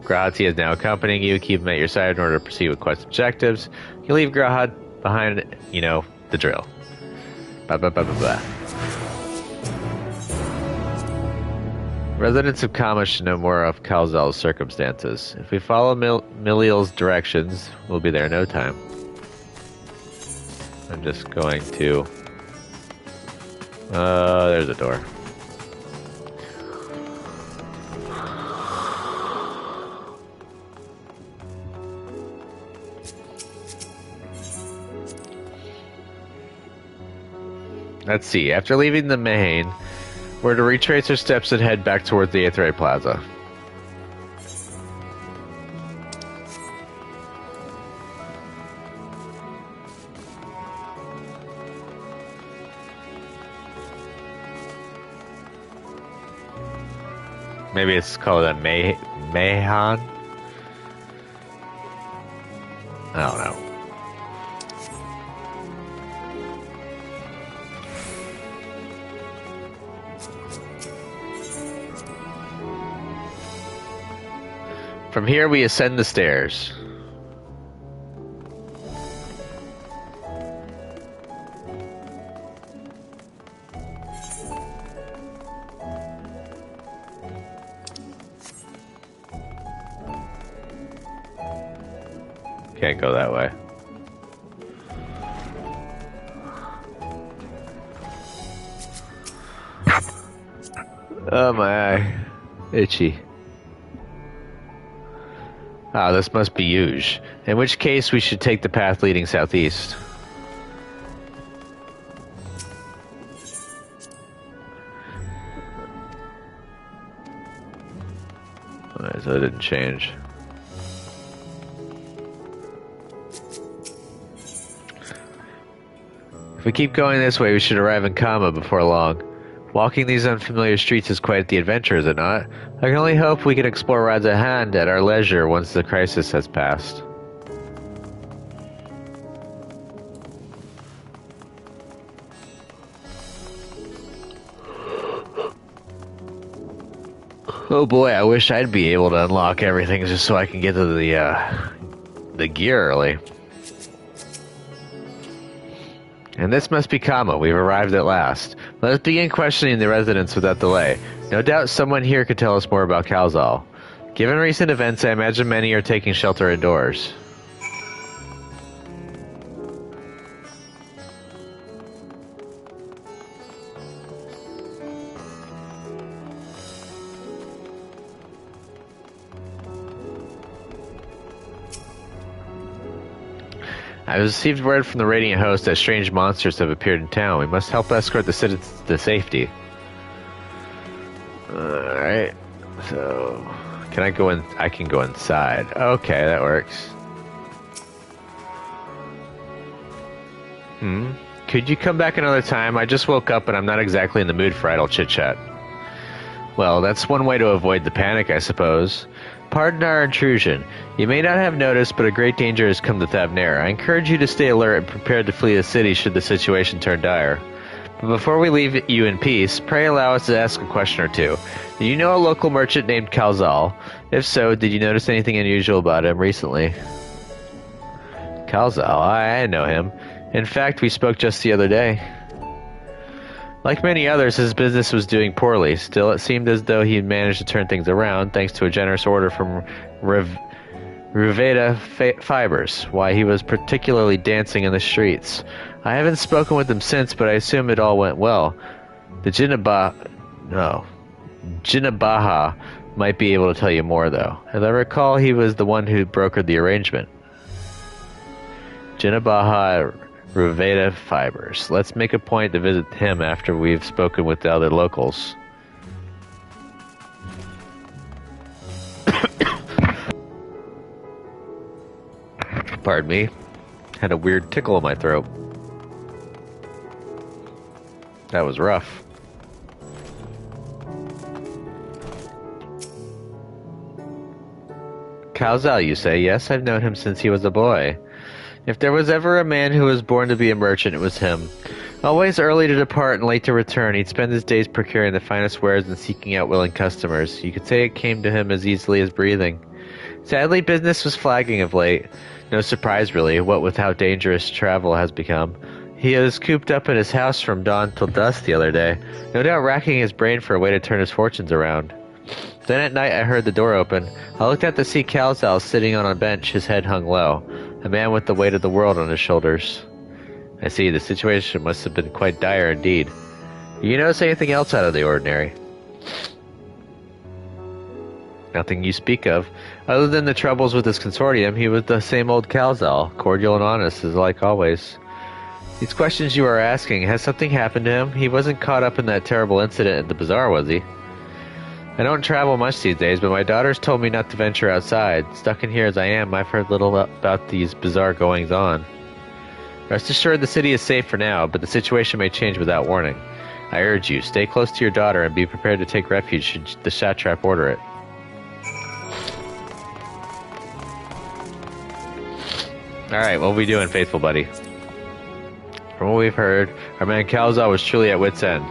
Grahati is now accompanying you. Keep him at your side in order to proceed with quest objectives. You leave Grahat behind, you know, the drill. Blah, blah, blah, blah, blah. Residents of Kama should know more of Kalzal's circumstances. If we follow Milil's directions, we'll be there in no time. I'm just going to... there's a door. Let's see, after leaving the main, we're to retrace our steps and head back towards the Aetheri Plaza. Maybe it's called a Mayhan? I don't know. From here we ascend the stairs. Can't go that way. Oh my eye. Itchy. Ah, this must be Yuge. In which case, we should take the path leading southeast. so it didn't change. If we keep going this way, we should arrive in Kama before long. Walking these unfamiliar streets is quite the adventure, is it not? I can only hope we can explore roads at hand at our leisure once the crisis has passed. Oh boy, I wish I'd be able to unlock everything just so I can get to the gear early. And this must be Kama. We've arrived at last. Let us begin questioning the residents without delay. No doubt someone here could tell us more about Kalzal. Given recent events, I imagine many are taking shelter indoors. I received word from the Radiant Host that strange monsters have appeared in town. We must help escort the citizens to safety. Alright. So, can I go in? I can go inside. Okay, that works. Could you come back another time? I just woke up and I'm not exactly in the mood for idle chit-chat. Well, that's one way to avoid the panic, I suppose. Pardon our intrusion. You may not have noticed, but a great danger has come to Thavnair. I encourage you to stay alert and prepared to flee the city should the situation turn dire. But before we leave you in peace, pray allow us to ask a question or two. Do you know a local merchant named Kalzal? If so, did you notice anything unusual about him recently? Kalzal? I know him. In fact, we spoke just the other day. Like many others, his business was doing poorly. Still, it seemed as though he had managed to turn things around, thanks to a generous order from Ruveda Fibers. Why, he was particularly dancing in the streets. I haven't spoken with him since, but I assume it all went well. The Jinabaha might be able to tell you more, though. As I recall, he was the one who brokered the arrangement. Jinabaha Ruveda Fibers. Let's make a point to visit him after we've spoken with the other locals. Pardon me. Had a weird tickle in my throat. That was rough. Kalzal, you say? Yes, I've known him since he was a boy. If there was ever a man who was born to be a merchant, it was him. Always early to depart and late to return, he'd spend his days procuring the finest wares and seeking out willing customers. You could say it came to him as easily as breathing. Sadly, business was flagging of late. No surprise, really, what with how dangerous travel has become. He was cooped up in his house from dawn till dusk the other day, no doubt racking his brain for a way to turn his fortunes around. Then at night I heard the door open. I looked out to see Kalzal sitting on a bench, his head hung low. A man with the weight of the world on his shoulders. I see, the situation must have been quite dire indeed. You notice anything else out of the ordinary? Nothing you speak of. Other than the troubles with his consortium, he was the same old Kalzal, cordial and honest, as like always. These questions you are asking, has something happened to him? He wasn't caught up in that terrible incident at the bazaar, was he? I don't travel much these days, but my daughters told me not to venture outside. Stuck in here as I am, I've heard little about these bizarre goings-on. Rest assured the city is safe for now, but the situation may change without warning. I urge you, stay close to your daughter and be prepared to take refuge should the satrap order it. Alright, what are we doing, faithful buddy? From what we've heard, our man Kalzal was truly at wit's end,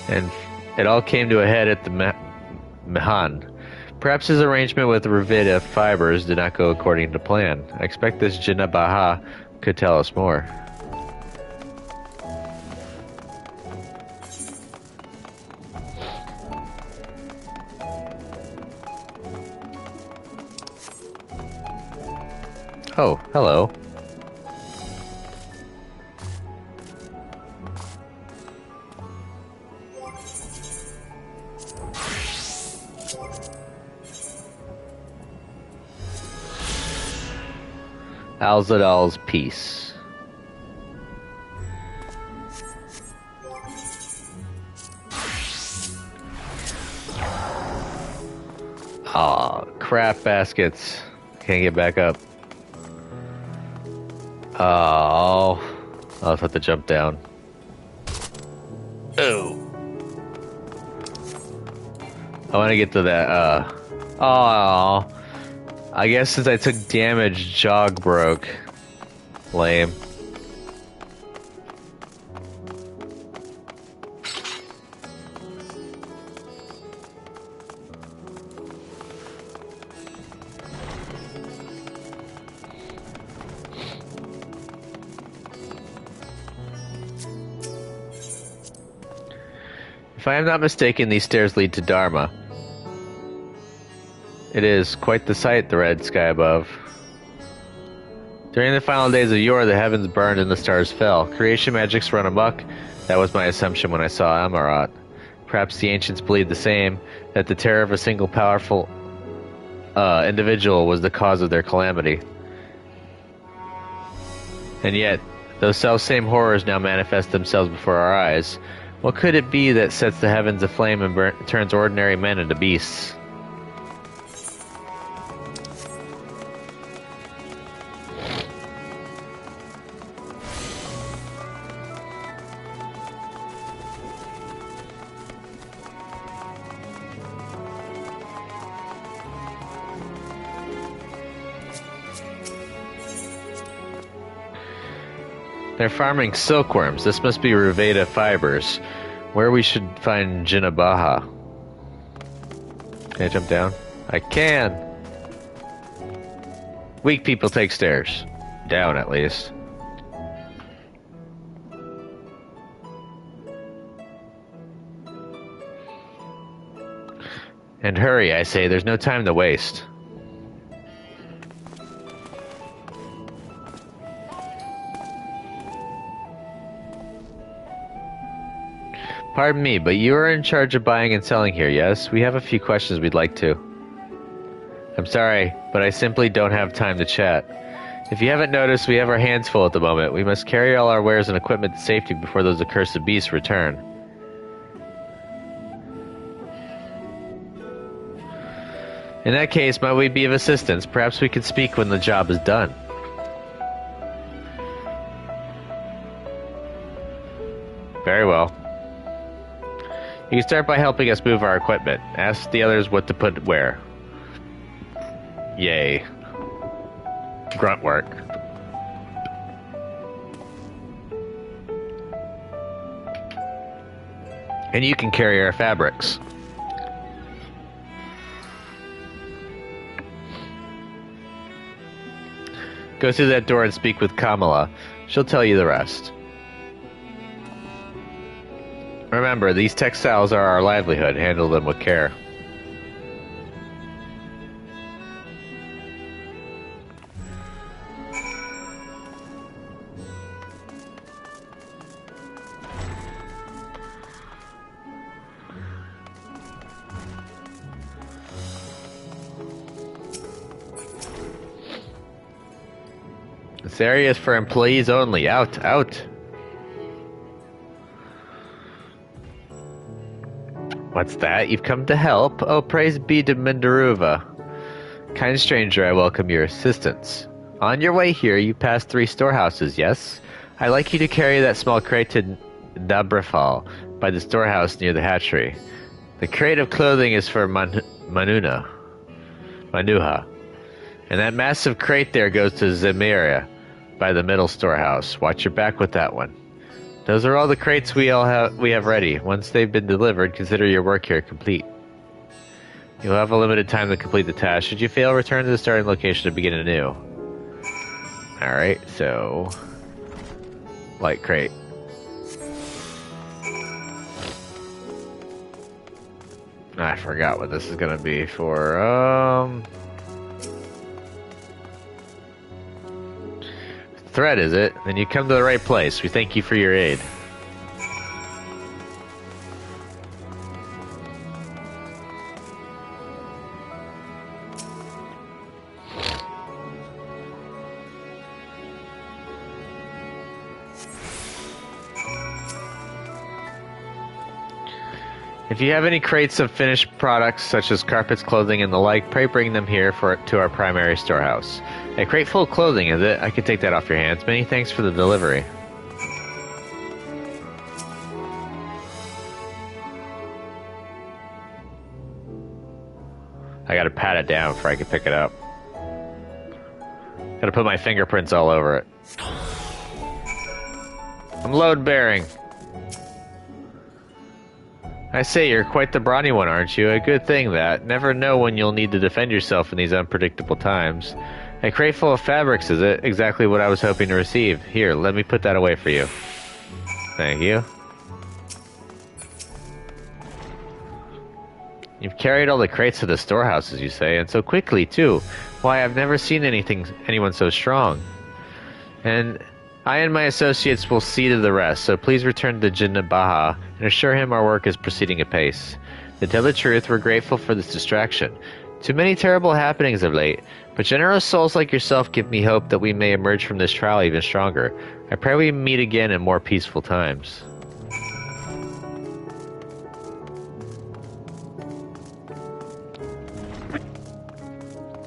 and it all came to a head at the Mahan. Perhaps his arrangement with Ruveda Fibers did not go according to plan. I expect this Jinabaha could tell us more. Oh, hello. Alzadal's Peace. Aw, crap baskets. Can't get back up. Oh, I'll have to jump down. Oh. I want to get to that, oh. I guess since I took damage, jog broke. Lame. If I am not mistaken, these stairs lead to Dharma. It is quite the sight, the red sky above. During the final days of yore, the heavens burned and the stars fell. Creation magics run amok. That was my assumption when I saw Amarat. Perhaps the ancients believed the same, that the terror of a single powerful individual was the cause of their calamity. And yet, those self-same horrors now manifest themselves before our eyes. What could it be that sets the heavens aflame and turns ordinary men into beasts? They're farming silkworms. This must be Ruveda fibers. Where we should find Jinabaha. Can I jump down? I can! Weak people take stairs. Down, at least. And hurry, I say. There's no time to waste. Pardon me, but you are in charge of buying and selling here, yes? We have a few questions we'd like to. I'm sorry, but I simply don't have time to chat. If you haven't noticed, we have our hands full at the moment. We must carry all our wares and equipment to safety before those accursed beasts return. In that case, might we be of assistance? Perhaps we can speak when the job is done. Very well. You can start by helping us move our equipment. Ask the others what to put where. Yay. Grunt work. And you can carry our fabrics. Go through that door and speak with Kamala. She'll tell you the rest. Remember, these textiles are our livelihood. Handle them with care. This area is for employees only. Out, out. What's that? You've come to help? Oh, praise be to Mindaruva. Kind stranger, I welcome your assistance. On your way here, you pass 3 storehouses, yes? I'd like you to carry that small crate to Dabrafal, by the storehouse near the hatchery. The crate of clothing is for Manuha. And that massive crate there goes to Zemiria, by the middle storehouse. Watch your back with that one. Those are all the crates we have ready. Once they've been delivered, consider your work here complete. You'll have a limited time to complete the task. Should you fail, return to the starting location to begin anew. Alright, so... light crate. I forgot what this is gonna be for, Thread, is it? Then you come to the right place. We thank you for your aid. If you have any crates of finished products, such as carpets, clothing, and the like, pray bring them here to our primary storehouse. A crate full of clothing, is it? I can take that off your hands. Many thanks for the delivery. I gotta pat it down before I can pick it up. Gotta put my fingerprints all over it. I'm load bearing. I say, you're quite the brawny one, aren't you? A good thing that. Never know when you'll need to defend yourself in these unpredictable times. A crate full of fabrics, is it? Exactly what I was hoping to receive. Here, let me put that away for you. Thank you. You've carried all the crates to the storehouses, you say, and so quickly, too. Why, I've never seen anyone so strong. And I and my associates will see to the rest, so please return to Jinnabaha and assure him our work is proceeding apace. To tell the truth, we're grateful for this distraction. Too many terrible happenings of late, but generous souls like yourself give me hope that we may emerge from this trial even stronger. I pray we meet again in more peaceful times.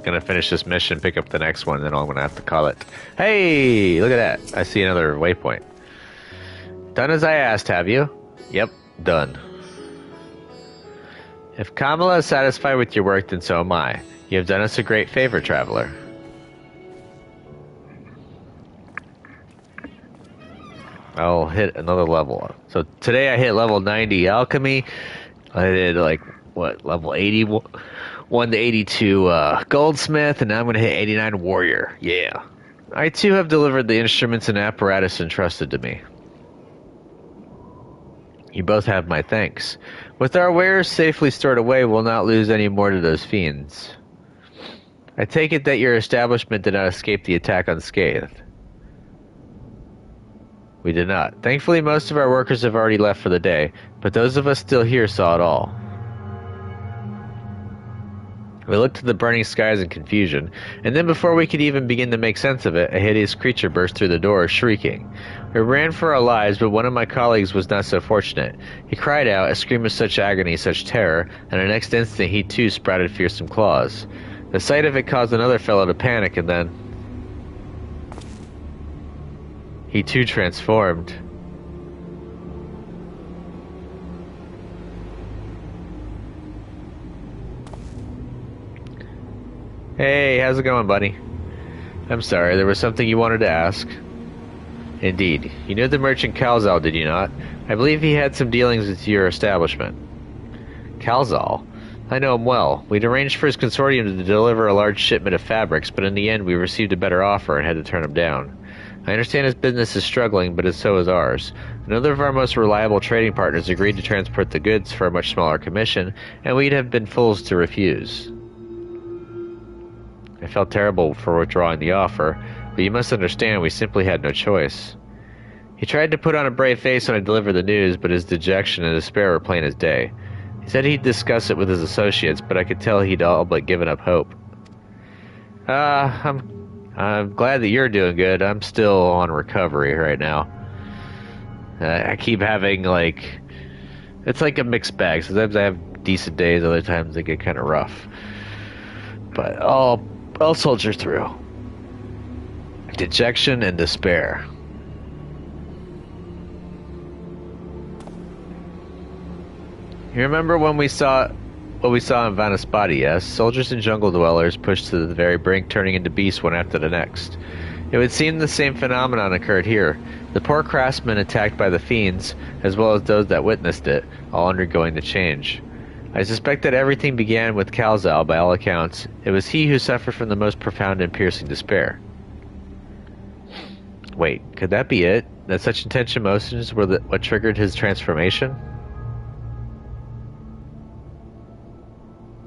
Gonna finish this mission, pick up the next one, then I'm gonna have to call it. Hey, look at that. I see another waypoint. Done as I asked, have you? Yep, done. If Kamala is satisfied with your work, then so am I. You have done us a great favor, traveler. I'll hit another level. So today I hit level 90 alchemy. I did like, what, level 81 to 82 goldsmith, and now I'm going to hit 89 warrior. Yeah. I too have delivered the instruments and apparatus entrusted to me. You both have my thanks. With our wares safely stored away, we'll not lose any more to those fiends. I take it that your establishment did not escape the attack unscathed. We did not. Thankfully, most of our workers have already left for the day, but those of us still here saw it all. We looked to the burning skies in confusion, and then before we could even begin to make sense of it, a hideous creature burst through the door, shrieking. We ran for our lives, but one of my colleagues was not so fortunate. He cried out, a scream of such agony, such terror, and the next instant he too sprouted fearsome claws. The sight of it caused another fellow to panic, and then he too transformed. Hey, how's it going, buddy? I'm sorry, there was something you wanted to ask. Indeed. You knew the merchant Calzal, did you not? I believe he had some dealings with your establishment. Calzal? I know him well. We'd arranged for his consortium to deliver a large shipment of fabrics, but in the end we received a better offer and had to turn him down. I understand his business is struggling, but so is ours. Another of our most reliable trading partners agreed to transport the goods for a much smaller commission, and we'd have been fools to refuse. I felt terrible for withdrawing the offer, but you must understand we simply had no choice. He tried to put on a brave face when I delivered the news, but his dejection and despair were plain as day. He said he'd discuss it with his associates, but I could tell he'd all but given up hope. I'm glad that you're doing good. I'm still on recovery right now. I keep having, like... It's like a mixed bag. Sometimes I have decent days, other times they get kind of rough. But I'll soldier through. Dejection and despair. You remember when we saw what we saw in Vanaspati, yes? Soldiers and jungle dwellers pushed to the very brink, turning into beasts one after the next. It would seem the same phenomenon occurred here. The poor craftsmen attacked by the fiends, as well as those that witnessed it, all undergoing the change. I suspect that everything began with Calzal, by all accounts. It was he who suffered from the most profound and piercing despair. Wait, could that be it? That such intense emotions were what triggered his transformation?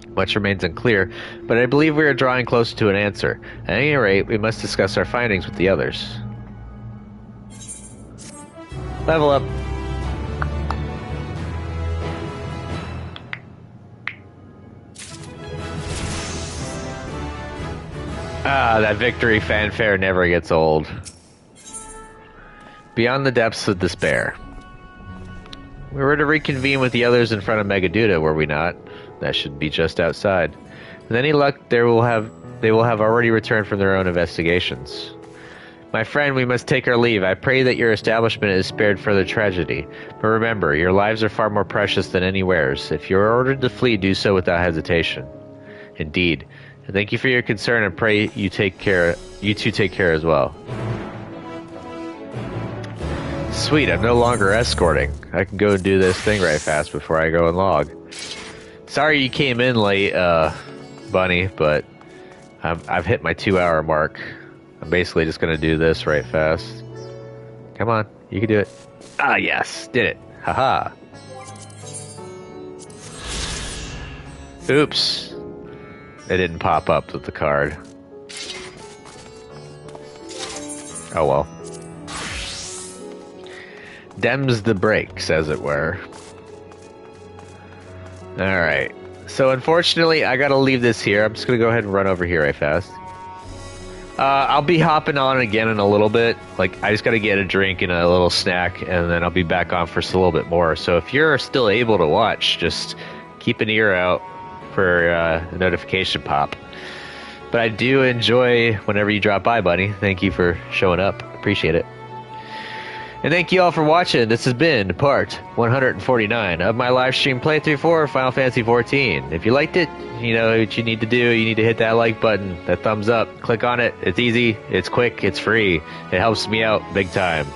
Much remains unclear, but I believe we are drawing closer to an answer. At any rate, we must discuss our findings with the others. Level up. Ah, that victory fanfare never gets old. Beyond the depths of despair. We were to reconvene with the others in front of Megaduda, were we not? That should be just outside. With any luck, they will have already returned from their own investigations. My friend, we must take our leave. I pray that your establishment is spared further tragedy. But remember, your lives are far more precious than any wares. If you are ordered to flee, do so without hesitation. Indeed. Thank you for your concern and pray you two take care as well. Sweet, I'm no longer escorting. I can go and do this thing right fast before I go and log. Sorry you came in late, Bunny, but I've hit my 2-hour mark. I'm basically just gonna do this right fast. Come on, you can do it. Ah, yes, did it. Haha. Oops. It didn't pop up with the card. Oh well. Dems the brakes, as it were. Alright. So unfortunately, I gotta leave this here. I'm just gonna go ahead and run over here right fast. I'll be hopping on again in a little bit. Like, I just gotta get a drink and a little snack, and then I'll be back on for just a little bit more. So if you're still able to watch, just keep an ear out for a notification pop. But I do enjoy whenever you drop by, buddy. Thank you for showing up. Appreciate it. And thank you all for watching. This has been part 149 of my live stream playthrough for Final Fantasy XIV. If you liked it, you know what you need to do. You need to hit that like button, that thumbs up, click on it. It's easy, it's quick, it's free. It helps me out big time.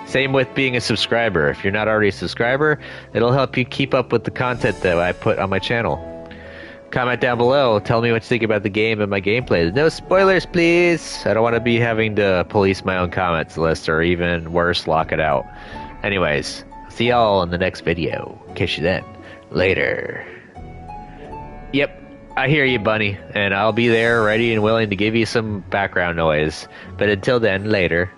Same with being a subscriber. If you're not already a subscriber, it'll help you keep up with the content that I put on my channel. Comment down below. Tell me what you think about the game and my gameplay. No spoilers, please. I don't want to be having to police my own comments list or even worse, lock it out. Anyways, see y'all in the next video. Catch you then. Later. Yep, I hear you, Bunny. And I'll be there ready and willing to give you some background noise. But until then, later.